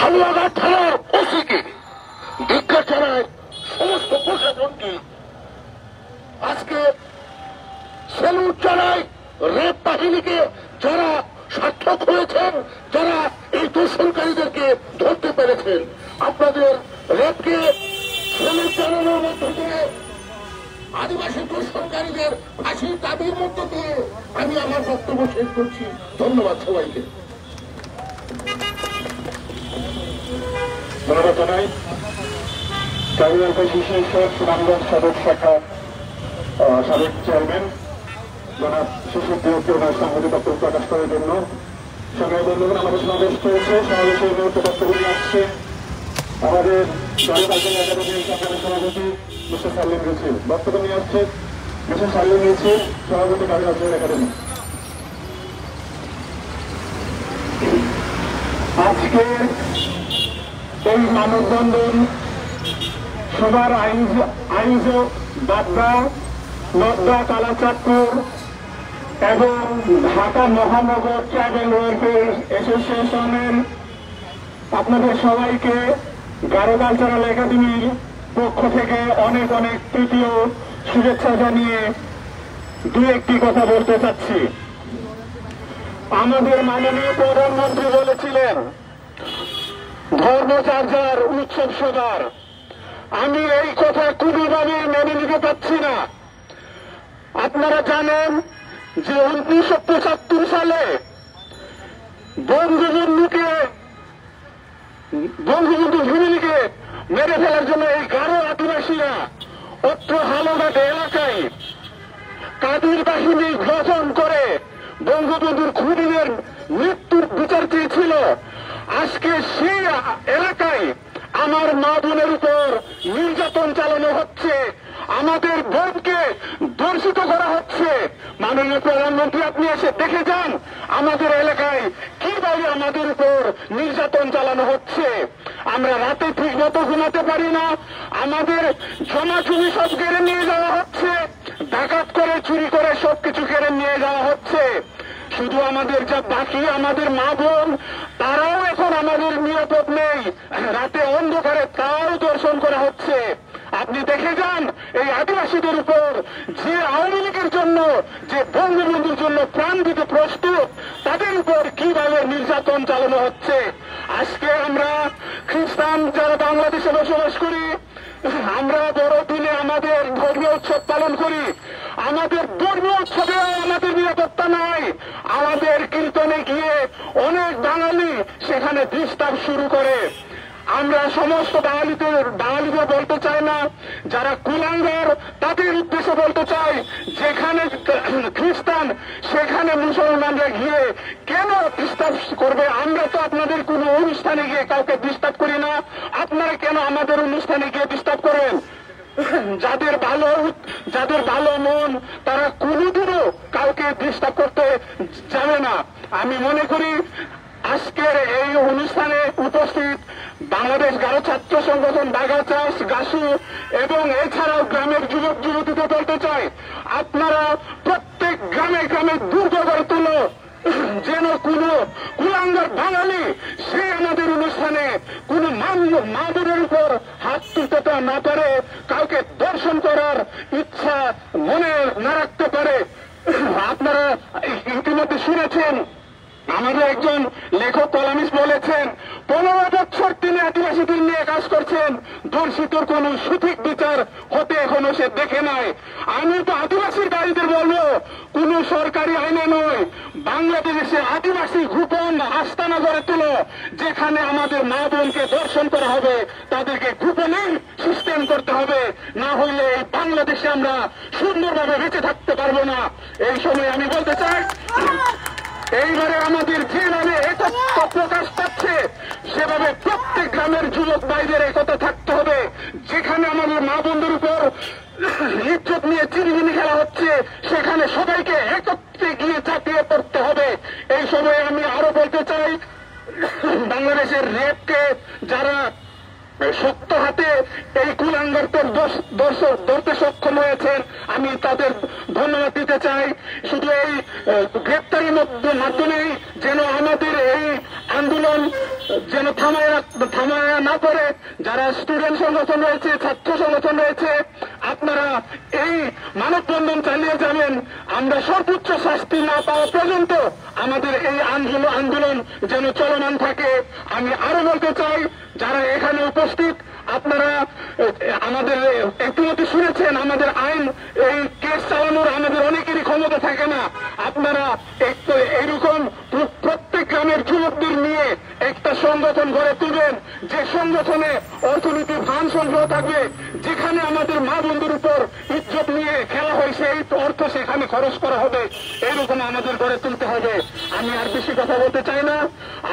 হালুয়াঘাট থানার ওসিকে ধিক্কার জানায়, সমস্ত প্রশাসনকে আজকে স্যালুট জানায় র্যাব বাহিনীকে, যারা সার্থক হয়েছেন, যারা এই দূষণকারীদেরকে ধরতে পেরেছেন। আপনাদের র্যাবকে স্যালুট জানানোর মধ্য দিয়ে আদিবাসী দূষণকারীদের ফাঁসির দাবির মধ্য দিয়ে আমি আমার বক্তব্য শেষ করছি। ধন্যবাদ সবাইকে। ধন্যবাদ জানাই সুনামগঞ্জ সদর শাখা সাবেক চেয়ারম্যান জনাব শিশুকে ওনার সংহতি বক্তব্য প্রকাশ করার জন্য। সবাই বন্ধুগণ, আমাদের সমাবেশ চলছে। সমাবেশের মুহূর্তে বক্তব্য নিয়ে আসছে আমাদের একাডেমির সভাপতি মিস্টার সালিম রয়েছে। বক্তব্য নিয়ে আসছে মিস্টার সালিম রয়েছে, সভাপতি কারিগর একাডেমি। আজকে এই মানববন্ধন সবার আয়োজক বাড্ডা, নদ্দা, কালাচাঁদপুর এবং ঢাকা মহানগর ট্রাভেল ওয়েলফেয়ার অ্যাসোসিয়েশনের আপনাদের সবাইকে গারো কালচারাল একাডেমির পক্ষ থেকে অনেক অনেক তৃতীয় শুভেচ্ছা জানিয়ে দু একটি কথা বলতে চাচ্ছি। আমাদের মাননীয় প্রধানমন্ত্রী বলেছিলেন ধর্ম যার যার, উৎসব সবার। আমি এই কথা কোনোভাবেই মেনে নিতে পারছি না। আপনারা জানেন যে 1975 সালে বঙ্গবন্ধু ফ্যামিলিকে মেরে ফেলার জন্য এই গারো আদিবাসীরা অত্র হালুঘাট এলাকায় কাদের বাহিনী গঠন করে বঙ্গবন্ধুর খুনিদের মৃত্যুর বিচার চেয়েছিল। আজকে সেই এলাকায় আমার মা বোনের উপর নির্যাতন চালানো হচ্ছে, আমাদের বোনকে ধর্ষিত করা হচ্ছে। মাননীয় প্রধানমন্ত্রী, আপনি এসে দেখে যান আমাদের এলাকায় কিভাবে আমাদের উপর নির্যাতন চালানো হচ্ছে। আমরা রাতে ঠিক মতো ঘুমাতে পারি না, আমাদের জমা জমি সব কেড়ে নিয়ে যাওয়া হচ্ছে, ডাকাত করে চুরি করে সবকিছু কেড়ে নিয়ে যাওয়া হচ্ছে। শুধু আমাদের যা বাকি আমাদের মা বোন, তারাও এখন আমাদের নিরাপদ নেই। রাতে অন্ধকারে তাও দর্শন করা হচ্ছে। আপনি দেখে যান এই আদিবাসীদের উপর যে আওয়ামী লীগের জন্য, যে বঙ্গবন্ধুর জন্য প্রাণ দিতে প্রস্তুত, তাদের উপর কিভাবে নির্যাতন চালানো হচ্ছে। আজকে আমরা খ্রিস্টান যারা বাংলাদেশে বসবাস করি, আমরা বড়দিনে আমাদের ধর্মীয় উৎসব পালন করি। আমাদের ধর্মীয় উৎসবেও আমাদের নিরাপত্তা নাই। আমাদের কীর্তনে গিয়ে অনেক বাঙালি সেখানে ডিস্টার্ব শুরু করে। আমরা সমস্ত বাঙালিদের বলতে চাই না, যারা কুলাঙ্গার তাদের উদ্দেশ্যে বলতে চাই, যেখানে খ্রিস্টান সেখানে মুসলমানরা গিয়ে কেন ডিস্টার্ব করবে? আমরা তো আপনাদের কোনো অনুষ্ঠানে গিয়ে কাউকে ডিস্টার্ব করি না, আপনারা কেন আমাদের অনুষ্ঠানে গিয়ে ডিস্টার্ব করেন? যাদের ভালো মন তারা কোনোদিনও কাউকে ডিস্টার্ব করতে যাবে না। আমি মনে করি আজকের এই অনুষ্ঠানে উপস্থিত বাংলাদেশ গারো ছাত্র সংগঠন বাগাচাষ, গাছু এবং এছাড়াও গ্রামের যুবক যুবতীদের বলতে চাই, আপনারা প্রত্যেক গ্রামে গ্রামে দুর্গ গড়ে তুলো, যেন কোন কুলাঙ্গার বাঙালি সে আমাদের অনুষ্ঠানে কোন মা বোনের উপর হাত তুলতে না পারে, কাউকে দর্শন করার ইচ্ছা মনে না রাখতে পারে। আপনারা ইতিমধ্যে শুনেছেন আমাদের একজন লেখক কলামিস্ট বলেছেন 15 বছর তিনি আদিবাসীদের নিয়ে কাজ করছেন, দর্শিতর কোন সঠিক বিচার হতে এখনো সে দেখে নাই। আমি তো আদিবাসীর দায়ীদের বলবো, কোন সরকারি আইনে নয়, বাংলাদেশে আদিবাসী গোপন আস্তানা গড়ে তুলো, যেখানে আমাদের মা বোনকে দর্শন করা হবে, তাদেরকে গোপনে সিস্টেম করতে হবে, না হইলে এই বাংলাদেশে আমরা সুন্দরভাবে বেঁচে থাকতে পারবো না। এই সময় আমি বলতে চাই, এইবারে আমাদের যেভাবে একত্র প্রকাশ পাচ্ছে সেভাবে প্রত্যেক গ্রামের যুবক ভাইদের একতা থাকতে হবে। যেখানে আমাদের মা বন্ধুর উপর ইজ্জত নিয়ে চিনিমিনি খেলা হচ্ছে সেখানে সবাইকে একত্রে গিয়ে চাপিয়ে পড়তে হবে। এই সময়ে আমি আরো বলতে চাই, বাংলাদেশের রেপকে যারা শক্ত হাতে এই কুলাঙ্গারদের ধরতে সক্ষম হয়েছেন আমি তাদের ধন্যবাদ দিতে চাই। শুধু এই গ্রেপ্তারের মাধ্যমেই যেন আমাদের এই আন্দোলন যেন থামায়া না করে, যারা স্টুডেন্ট সংগঠন রয়েছে, ছাত্র সংগঠন রয়েছে, আপনারা এই মানববন্ধন চালিয়ে যাবেন। আমরা সর্বোচ্চ শাস্তি না পাওয়া পর্যন্ত আমাদের এই আন্দোলন যেন চলমান থাকে। আমি আরো বলতে চাই, যারা এখানে উপস্থিত আপনারা আমাদের ইতিমধ্যে শুনেছেন আমাদের আইন এই কেস চালানোর আমাদের অনেকেরই ক্ষমতা থাকে না। আপনারা এইরকম প্রত্যেক গ্রামের যুবকদের নিয়ে একটা সংগঠন গড়ে তুলবেন, যে সংগঠনে অর্থনীতি ফান্ড সংগ্রহ থাকবে, যেখানে আমাদের মা বন্ধুর উপর ইজ্জত নিয়ে খেলা হয়েছে এই অর্থ সেখানে খরচ করা হবে, এইরকম আমাদের গড়ে তুলতে হবে। আমি আর বেশি কথা বলতে চাই না।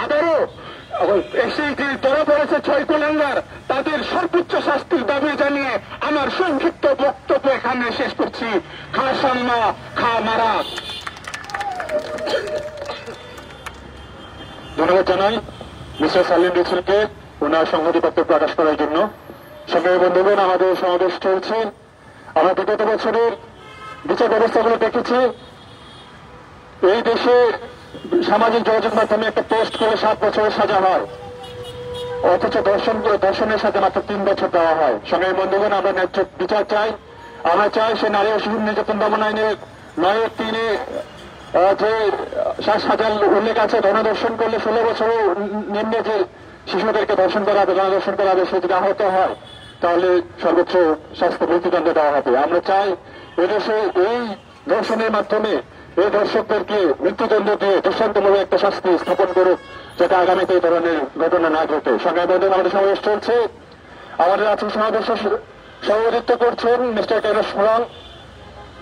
আবারও সেই যে ধরা পড়েছে 6 কুলাঙ্গার তাদের সর্বোচ্চ শাস্তির দাবি জানিয়ে আমার সংক্ষিপ্ত বক্তব্য এখানে শেষ করছি। খা সালমা খা মারা। ধন্যবাদ জানাই মিস্টার সালিম রিসুলকে ওনার সংহতি বক্তব্য প্রকাশ করার জন্য। সংগ্রামী বন্ধুগণ, আমাদের সমাবেশ চলছে। আমরা বিগত বছরের বিচার ব্যবস্থাগুলো দেখেছি। এই দেশে সামাজিক যোগাযোগ মাধ্যমে একটা পোস্ট করে 7 বছরের সাজা হয়, অথচ ধর্ষণের সাথে মাত্র 3 বছর দেওয়া হয়। সংগ্রামী বন্ধুগণ, আমরা ন্যায্য বিচার চাই। আমরা চাই সে নারী ও শিশু নির্যাতন দমন আইনের 9-3 যে সাজার উল্লেখ আছে, গণধর্ষণ করলে 16 বছরের নিম্নে যে শিশুদেরকে ধর্ষণ করা হবে, গণধর্ষণ করা হবে, সে যদি আহত হয় তাহলে সর্বোচ্চ শাস্তি মৃত্যুদণ্ড দেওয়া হবে। আমরা চাই এদেশে এই ধর্ষণের মাধ্যমে এই দর্শকদেরকে মৃত্যুদণ্ড দিয়ে দৃষ্টান্তমূলক একটা শাস্তি স্থাপন করুক, যাতে আগামীতে এই ধরনের ঘটনা না ঘটে। সংগ্রামী বন্ধুগণ, আমাদের সমাবেশ চলছে। আমাদের আজকে সমাবেশে সভাপতিত্ব করছেন মিস্টার কেরস মুরাল,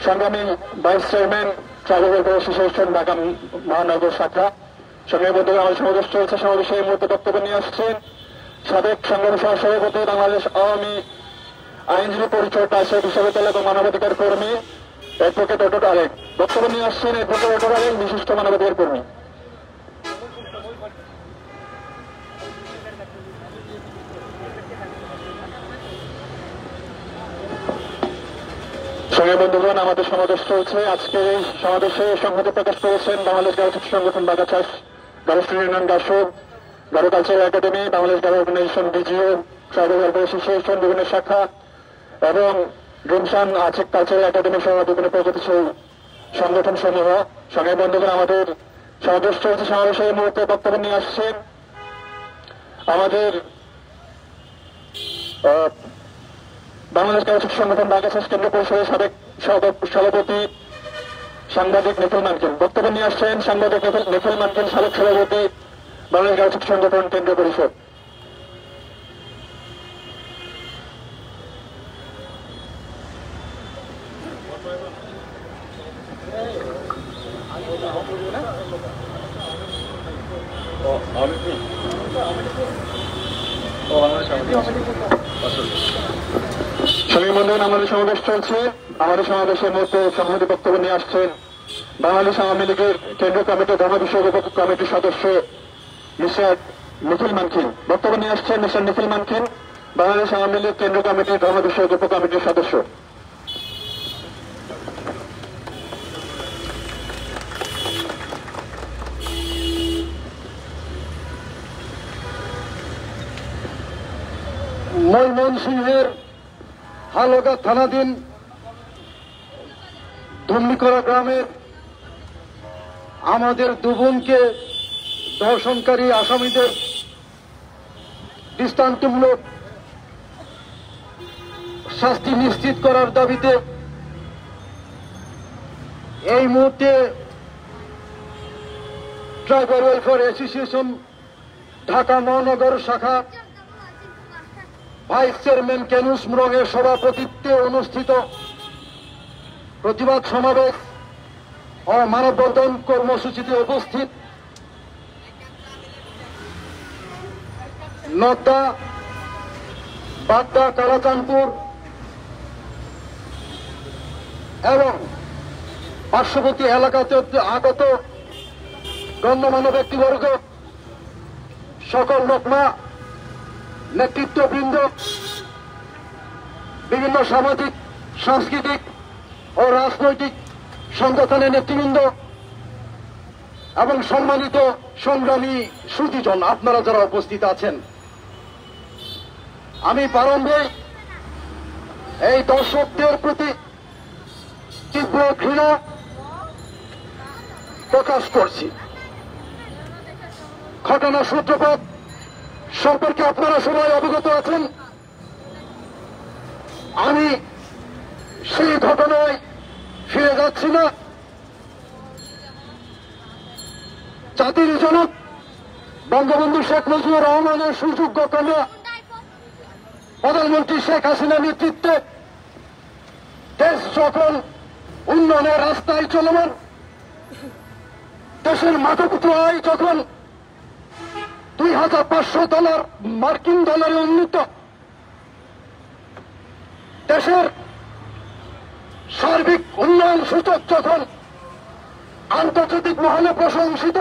সংগ্রামী vice chairman tribal welfare association Dhaka মহানগর শাখা। সংগ্রামী বন্ধুগণ, আমাদের সমাবেশ চলছে। সমাবেশে এই মুহূর্তে বক্তব্য নিয়ে আসছেন সাবেক সংগ্রামী সহসভাপতি, বাংলাদেশ আওয়ামী আইনজীবী পরিচয়, রাজশাহী বিশ্ববিদ্যালয় এবং মানবাধিকার কর্মী অ্যাডভোকেট অটো আরেক। বক্তব্য নিয়ে আসছেন অ্যাডভোকেট অটো আরেক, বিশিষ্ট মানবাধিকার কর্মী। সংগ্রামী বন্ধুগণ, আমাদের সমাবেশ চলছে। আজকে এই সমাবেশে সংহতি প্রকাশ করেছেন বাংলাদেশ গারো ছাত্র সংগঠন, Bagachas, Garo student union, Garo cultural academy, Bangladesh Garo organization, BGO, tribal welfare association, বিভিন্ন শাখা এবং ড্রিমসান আচিক কালচারাল একাডেমি সহ বিভিন্ন প্রগতিশীল সংগঠন সমূহ। সংগ্রামী বন্ধুগণ, আমাদের সমাবেশ চলছে। সমাবেশে এই মুহূর্তে বক্তব্য নিয়ে আসছেন আমাদের বাংলাদেশ গারো ছাত্র সংগঠন বাগাচাষ কেন্দ্র পরিষদের সাবেক সভাপতি সাংবাদিক নিখিল মানকিন। বক্তব্য নিয়ে আসছেন সাংবাদিক নিখিল মানকিন, সাবেক সভাপতি বাংলাদেশ গারো ছাত্র সংগঠন কেন্দ্রীয় পরিষদ। সংগ্রামী বন্ধুগণ, আমাদের সমাবেশ চলছে। আমাদের সমাবেশের মধ্যে সংহতি বক্তব্য নিয়ে আসছেন বাংলাদেশ আওয়ামী লীগের কেন্দ্রীয় কমিটির ধর্ম বিষয়ক উপ কমিটির সদস্য মিস্টার নিখিল মানকিন। বক্তব্য নিয়ে আসছেন মিস্টার নিখিল মানকিন, বাংলাদেশ আওয়ামী লীগ কেন্দ্রীয় কমিটির ধর্ম বিষয়ক উপ কমিটির সদস্য। ময়মনসিংহের হালগা থানাধীন ধুমনিকরা গ্রামের আমাদের দুবোনকে ধর্ষণকারী আসামিদের দৃষ্টান্তমূলক শাস্তি নিশ্চিত করার দাবিতে এই মুহূর্তে ট্রাইবাল ওয়েলফেয়ার অ্যাসোসিয়েশন ঢাকা মহানগর শাখা ভাইস চেয়ারম্যান কেনুস মুরংয়ের সভাপতিত্বে অনুষ্ঠিত প্রতিবাদ সমাবেশ ও মানববন্ধন কর্মসূচিতে উপস্থিত নদ্দা, বাড্ডা, কালাচাঁদপুর এবং পার্শ্ববর্তী এলাকাতে আগত গণ্যমান্য ব্যক্তিবর্গ, সকল লোকমা, নেতৃত্ববৃন্দ, বিভিন্ন সামাজিক, সাংস্কৃতিক ও রাজনৈতিক সংগঠনের নেতৃবৃন্দ এবং সম্মানিত সংগ্রামী সুধীজন, আপনারা যারা উপস্থিত আছেন, আমি প্রারম্ভে এই দর্শকদের প্রতি তীব্র ঘৃণা প্রকাশ করছি। ঘটনার সূত্রপাত সম্পর্কে আপনারা সবাই অবগত আছেন। আমি সেই ঘটনায় ফিরে যাচ্ছি না। জাতির জনক বঙ্গবন্ধু শেখ মুজিবুর রহমানের সুযোগ্য কন্যা প্রধানমন্ত্রী শেখ হাসিনার নেতৃত্বে দেশ যখন উন্নয়নের রাস্তায় চলমান, দেশের মাথাপিছু আয় যখন $2,500 মার্কিন ডলারে উন্নীত, দেশের সার্বিক উন্নয়ন সূচক যখন আন্তর্জাতিক মহলে প্রশংসিত,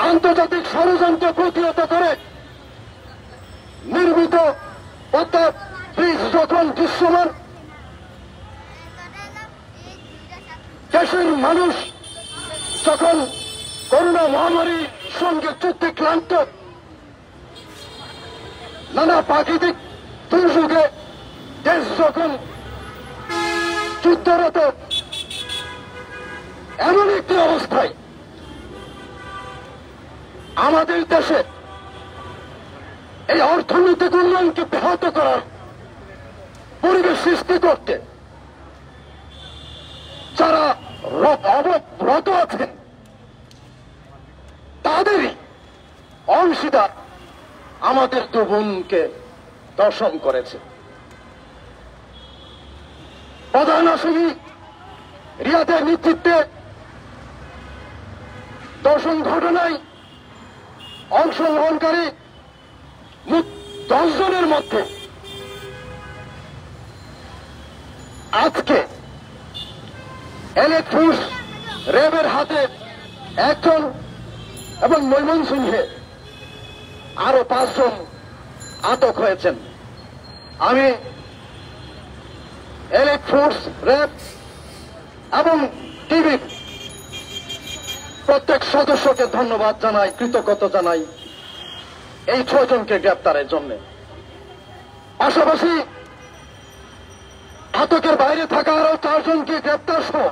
আন্তর্জাতিক ষড়যন্ত্র প্রতিহত করে নির্মিত পদ্মা ব্রিজ যখন দৃশ্যমান, দেশের মানুষ যখন করোনা মহামারীর সঙ্গে যুদ্ধে ক্লান্ত, নানা প্রাকৃতিক দুর্যোগে দেশ যখন যুদ্ধরত, এমন একটি অবস্থায় আমাদের দেশে এই অর্থনৈতিক উন্নয়নকে ব্যাহত করার পরিবেশ সৃষ্টি করতে যারা রত আছেন, তাদেরই অংশীদার আমাদের দু বোনকে দর্শন করেছে। প্রধান আসামি রিয়াদের নেতৃত্বে দর্শন ঘটনায় অংশগ্রহণকারী 10 জনের মধ্যে আজকে এলিট ফোর্স র্যাবের হাতে 1 জন এবং ময়মনসিংহে আরো 5 জন আটক হয়েছেন। আমি এলিট ফোর্স, র্যাব এবং টিভির প্রত্যেক সদস্যকে ধন্যবাদ জানাই, কৃতজ্ঞতা জানাই এই 6 জনকে গ্রেপ্তারের জন্য। পাশাপাশি আটকের বাইরে থাকা আরো 4 জনকে গ্রেপ্তার সহ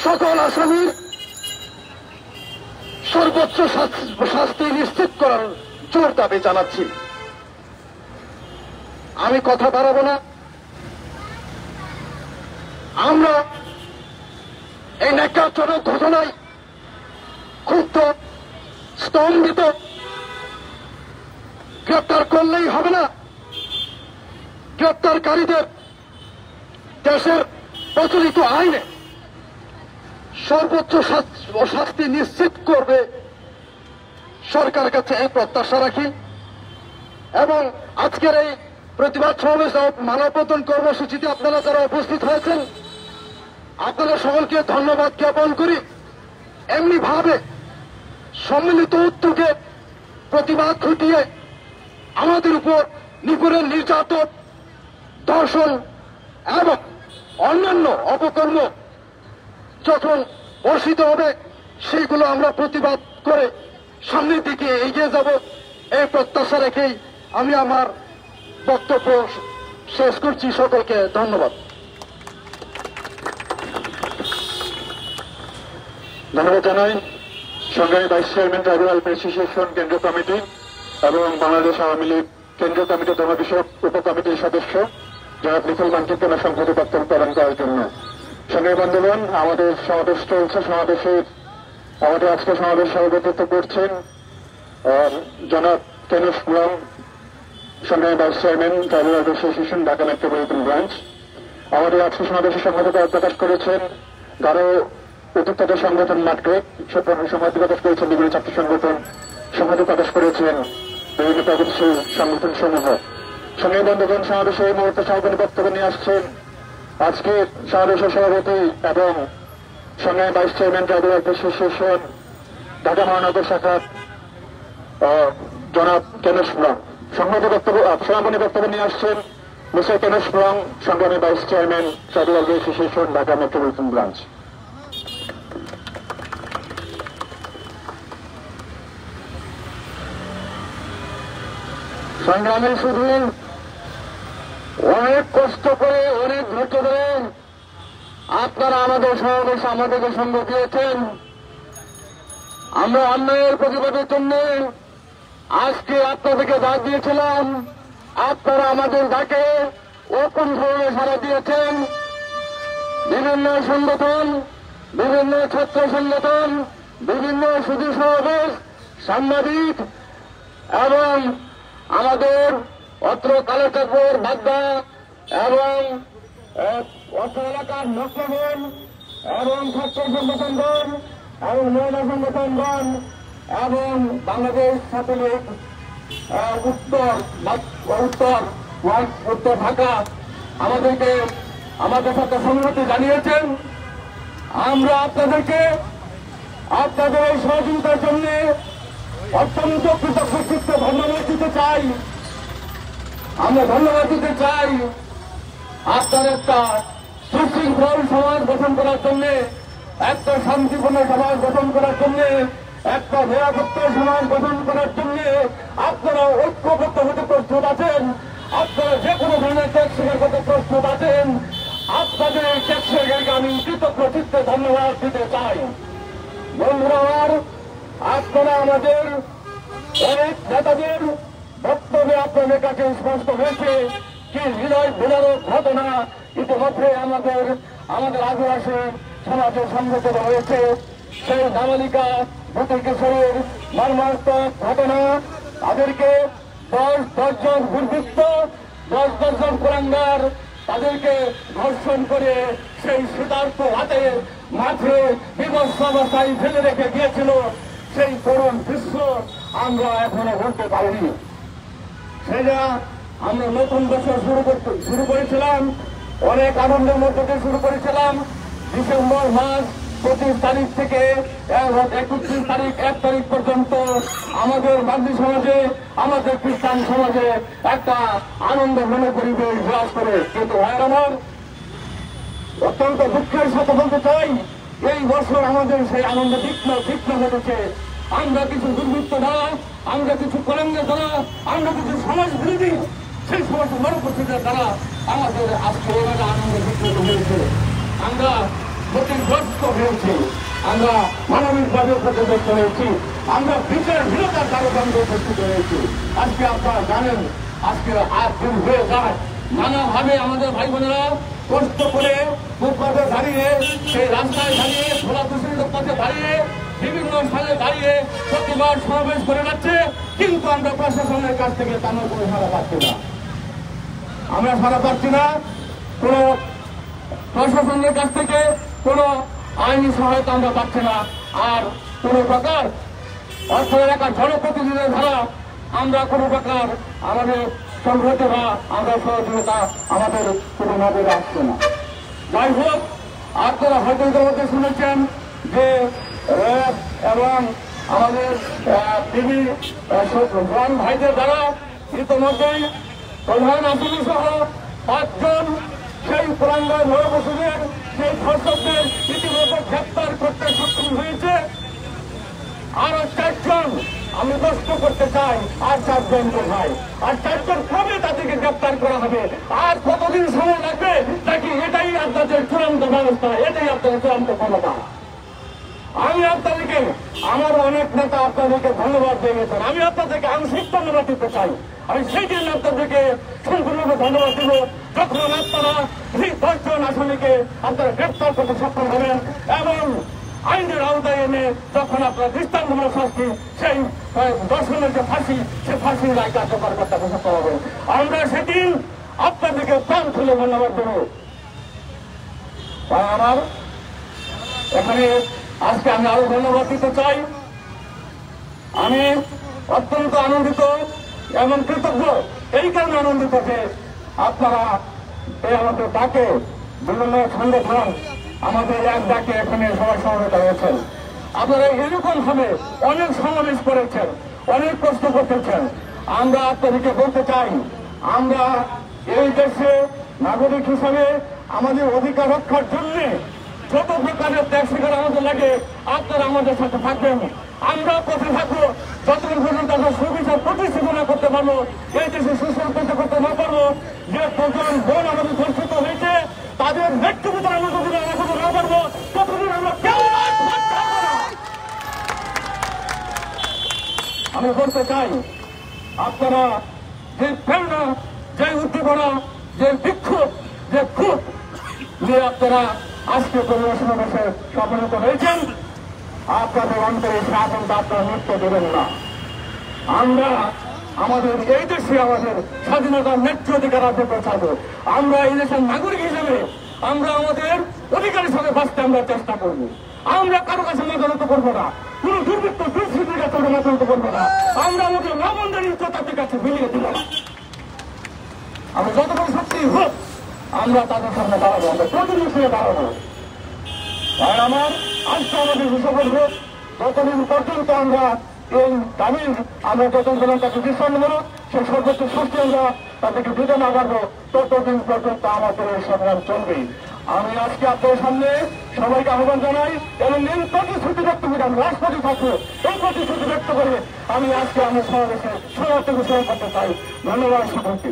সকল আসামির সর্বোচ্চ শাস্তি নিশ্চিত করার জোর দাবি জানাচ্ছি। আমি কথা বাড়াবো না। আমরা এই ন্যাক্কারজনক ঘটনায় ক্ষুব্ধ, স্তম্ভিত। গ্রেপ্তার করলেই হবে না, গ্রেপ্তারকারীদের দেশের প্রচলিত আইনে সর্বোচ্চ শাস্তি নিশ্চিত করবে সরকার কাছে এই প্রত্যাশা রাখি। এবং আজকের এই প্রতিবাদ সমাবেশ, মানববন্ধন কর্মসূচিতে আপনারা যারা উপস্থিত হয়েছেন, আপনারা সকলকে ধন্যবাদ জ্ঞাপন করি। এমনি ভাবে সম্মিলিত উদ্যোগে প্রতিবাদ ঘটিয়ে আমাদের উপর নিপীড়ন, নির্যাতন, ধর্ষণ এবং অন্যান্য অপকর্ম যখন বর্ষিত হবে, সেইগুলো আমরা প্রতিবাদ করে সামনের দিকে এগিয়ে যাব, এই প্রত্যাশা রেখেই আমি আমার বক্তব্য শেষ করছি। সকলকে ধন্যবাদ। ধন্যবাদ জানাই সংগ্রামী ভাইস চেয়ারম্যান ট্রাইব্যুনাল অ্যাসোসিয়েশন কেন্দ্রীয় কমিটি এবং বাংলাদেশ আওয়ামী লীগ কেন্দ্রীয় কমিটি ধর্ম বিষয়ক উপকমিটির সদস্য জনাব নিখিল মানচিত্র সংসদে বক্তব্য প্রদান করার জন্য। সংগ্রামী বন্ধুগণ, আমাদের সমাবেশ চলছে। আমাদের আজকে সমাবেশ সভাপতিত্ব করছেন জনাব কেনুস গুলাম, সংগ্রামী vice chairman tribunal association Dhaka metropolitan branch. আমাদের আজকে সমাবেশে সংহতি প্রকাশ করেছেন গারো উদ্যোক্তা সংগঠন মাঠগ্রেক, সংহতি প্রকাশ করেছেন বিভিন্ন ছাত্র সংগঠন, সংহতি প্রকাশ করেছেন বিভিন্ন প্রগতিশীল সংগঠন সমূহ। সংগ্রামী বন্ধুগণ, সমাবেশে এই মুহূর্তে সমাপনী বক্তব্য নিয়ে আসছেন আজকে সমাবেশের সভাপতি এবং সংগ্রামী vice chairman tribal association Dhaka মহানগর শাখার জনাব কেনেশ ব্লং। সমাপনী বক্তব্য নিয়ে আসছেন মিস্টার কেনেশ ব্লং, সংগ্রামী vice chairman tribal association Dhaka metropolitan branch. সংগ্রামী শুধু অনেক কষ্ট করে, অনেক ধৈর্য ধরে আপনারা আমাদের সমাবেশে আমাদেরকে সঙ্গ দিয়েছেন। আমরা অন্যায়ের প্রতিবাদের জন্য আজকে আপনাদেরকে ডাক দিয়েছিলাম, আপনারা আমাদের ডাকে কোন ধরনের সাড়া দিয়েছেন। বিভিন্ন সংগঠন, বিভিন্ন ছাত্র সংগঠন, বিভিন্ন সুধী সমাবেশ, সাংবাদিক এবং আমাদের অত্র কালেচকপুর বাগদা এবং অত্র এলাকার নকশগণ এবং ছাত্র সংগঠনগণ এবং মহিলা সংগঠনগণ এবং বাংলাদেশ ছাত্রলীগ উত্তর ঢাকা আমাদেরকে আমাদের সাথে সংহতি জানিয়েছেন। আমরা আপনাদেরকে আপনাদের এই সহযোগিতার জন্য অত্যন্ত কৃতজ্ঞ ধন্যবাদ দিতে চাই। আমরা ধন্যবাদ দিতে চাই আপনার একটা সুশৃঙ্খল সমাজ গঠন করার জন্য, একটা শান্তিপূর্ণ সমাজ গঠন করার জন্য, একটা নিরাপত্ত সমাজ গঠন করার জন্য আপনারা ঐক্যবদ্ধ হতে প্রস্তুত আছেন। আপনারা যে কোনো ধরনের ত্যাগ স্বীকার করতে প্রস্তুত আছেন। আপনাদের এই ত্যাগ স্বীকারকে আমি কৃতজ্ঞ চিত্তে ধন্যবাদ দিতে চাই। বন্ধুরা আমার, আপনারা আমাদের অনেক নেতাদের বক্তব্যে আপনাদের কাছে স্পষ্ট হয়েছে কি হৃদয় বিদারক ঘটনা ইতিমধ্যে আমাদের আদিবাসী সমাজে সংঘটিত হয়েছে। সেই নাবালিকা দুটি কিশোরের মর্মান্তিক ঘটনা, তাদেরকে 10 জন দুর্বৃত্ত, 10 জন কুলাঙ্গার তাদেরকে ধর্ষণ করে সেই শীতার্থ হাতে মাঠে বিভৎস অবস্থায় ফেলে রেখে গিয়েছিল। সেই করুণ দৃশ্য আমরা এখনো বলতে পারিনি। সেটা আমরা নতুন বছর শুরু করেছিলাম, অনেক আনন্দের মধ্যে দিয়ে শুরু করেছিলাম। ডিসেম্বর মাস 25 তারিখ থেকে 31 তারিখ 1 তারিখ পর্যন্ত আমাদের বাঙালি সমাজে, আমাদের খ্রিস্টান সমাজে একটা আনন্দ মনে পরিবেশ বিরাজ করে। কিন্তু আমার অত্যন্ত দুঃখের সাথে বলতে চাই, এই বছর আমাদের সেই আনন্দ বিঘ্ন ঘটেছে। আমরা কিছু দুর্বৃত্ত দ্বারা, আমরা কিছু কলঙ্কের দ্বারা, আমরা কিছু সমাজ বিরোধী সেই সমস্ত মনোপস্থিতির দ্বারা আমাদের আজকে এভাবে আনন্দ বিঘ্নিত হয়েছে। আমরা ক্ষতিগ্রস্ত হয়েছি, আমরা মানবিকভাবে ক্ষতিগ্রস্ত হয়েছি, আমরা বিচারহীনতার কারণে উপস্থিত হয়েছি। আজকে আপনারা জানেন, আজকে আর দিন হয়ে যায় নানাভাবে আমাদের ভাই বোনেরা কষ্ট করে ফুটপাথে দাঁড়িয়ে, সেই রাস্তায় দাঁড়িয়ে, খোলা দূষিত পথে দাঁড়িয়ে, বিভিন্ন স্থানে দাঁড়িয়ে প্রতিবাদ সমাবেশ করে যাচ্ছে। কিন্তু আমরা প্রশাসনের কাছ থেকে তেমন কোনো সাড়া পাচ্ছি না। আমরা সাড়া পাচ্ছি না, কোন প্রশাসনের কাছ থেকে কোনো আইনি সহায়তা আমরা পাচ্ছি না। আর কোন প্রকার অর্থ এলাকার জনপ্রতিনিধিদের দ্বারা আমরা কোনো প্রকার আমাদের সংহতি বা আমরা সহযোগিতা আমাদের কোনো নজরে আসছে না। যাই হোক, আপনারা হয়তো ইতিমধ্যে শুনেছেন যে র্যাব এবং আমাদের টিভি ভাইদের দ্বারা ইতিমধ্যেই প্রধান আসামি সহ 5 জন সেই কুলাঙ্গার নরবসুদের সেই ধর্ষকদের ইতিমধ্যে গ্রেপ্তার করতে সক্ষম হয়েছে। আরো 4 জন আমি প্রশ্ন করতে চাই, আর 4 জন কোথায়? আর 4 জন কবে তাদেরকে গ্রেপ্তার করা হবে? আর কতদিন সময় লাগবে? নাকি এটাই আপনাদের চূড়ান্ত ব্যবস্থা, এটাই আপনাদের চূড়ান্ত ক্ষমতা? আমি আপনাদেরকে, আমার অনেক নেতা আপনাদেরকে ধন্যবাদ দিয়েছেন, আমি আপনাদেরকে আংশিক ধন্যবাদ দিতে চাই। আমি সেই জন্য আপনাদেরকে সম্পূর্ণভাবে ধন্যবাদ দিব যখন আপনারা এই 10 জন আসামিকে আপনারা গ্রেপ্তার করতে সক্ষম হবেন এবং আইনের আওতায় এনে যখন আপনারা দৃষ্টান্তমূলক শাস্তি, সেই দর্শনের যে ফাঁসি, সে ফাঁসির রায় কার্যকর করতে সক্ষম হবেন। আমরা সেদিন আপনাদেরকে প্রাণ খুলে ধন্যবাদ দেব। ভাই আমার, এখানে আজকে আমি আরো ধন্যবাদ দিতে চাই। আমি অত্যন্ত আনন্দিত এবং কৃতজ্ঞ। এই কারণে আনন্দিত যে আপনারা এই আমাদের ডাকে বিভিন্ন সংগঠন আমাদের এক ডাকে এখানে সবাই সমবেত হয়েছেন। আপনারা এরকম ভাবে অনেক সমাবেশ করেছেন, অনেক কষ্ট করতেছেন। আমরা আপনাদেরকে বলতে চাই, আমরা এই দেশে নাগরিক হিসাবে আমাদের অধিকার রক্ষার জন্য যত প্রকারের ত্যাগ স্বীকার আমাদের লাগে, আপনারা আমাদের সাথে থাকবেন। আমরা পথে থাকবো যতক্ষণ পর্যন্ত আমরা সুবিচার প্রতিষ্ঠিত না করতে পারবো, এই দেশে সুসংগঠিত করতে না পারবো। যে দুজন বোন আমাদের ধর্ষিত হয়েছে তাদের ব্যক্তিগত আমরা যতদিন না পারবো ততদিন আমরা কেউ আমি বলতে চাই, আপনারা যে প্রেরণা, যে উদ্দীপনা, যে বিক্ষোভ, যে ক্ষোভ নিয়ে আপনারা আজকে কর্মী সমাবেশে সম্মিলিত হয়েছেন, আপনাদের অন্তরে সে আতঙ্ক আপনারা মুক্ত দেবেন না। আমরা আমাদের এই দেশে আমাদের স্বাধীনতার ন্যায্য অধিকার আদায় পৌঁছাবো। আমরা এই দেশের নাগরিক হিসেবে আমরা আমাদের অধিকার হিসাবে বাঁচতে আমরা চেষ্টা করবো। আমরা কারো কাছে মাতানত করবো না, কোন দুর্বৃত্ত দুর্নীতির কাছে আমরা মাতানত করবো না। আমরা আমাদের লাভবানের তাদের কাছে বিলিয়ে দিব না। আমরা যতক্ষণ শক্তি হোক আমরা তাদের সামনে দাঁড়াবো, আমরা প্রতিদিন শুয়ে দাঁড়াবো। আর আমার আজকে আমাদের হিসাবের হোক যতদিন পর্যন্ত আমরা এই দাবি আমরা যতদিন তাকে বিশ্রাম নেব, সেই সর্বোচ্চ শাস্তি আমরা তাদেরকে দিতে না পারবো, ততদিন পর্যন্ত আমাদের এই সংগ্রাম চলবেই। আমি আজকে আপনাদের সামনে সবাইকে আহ্বান জানাই এবং এই প্রতিশ্রুতি ব্যক্ত করে আমি রাজপথে থাকবো। এই প্রতিশ্রুতি ব্যক্ত করে আমি আজকে আমার সমাবেশে সমাপ্ত ঘোষণা করতে চাই। ধন্যবাদ সকলকে।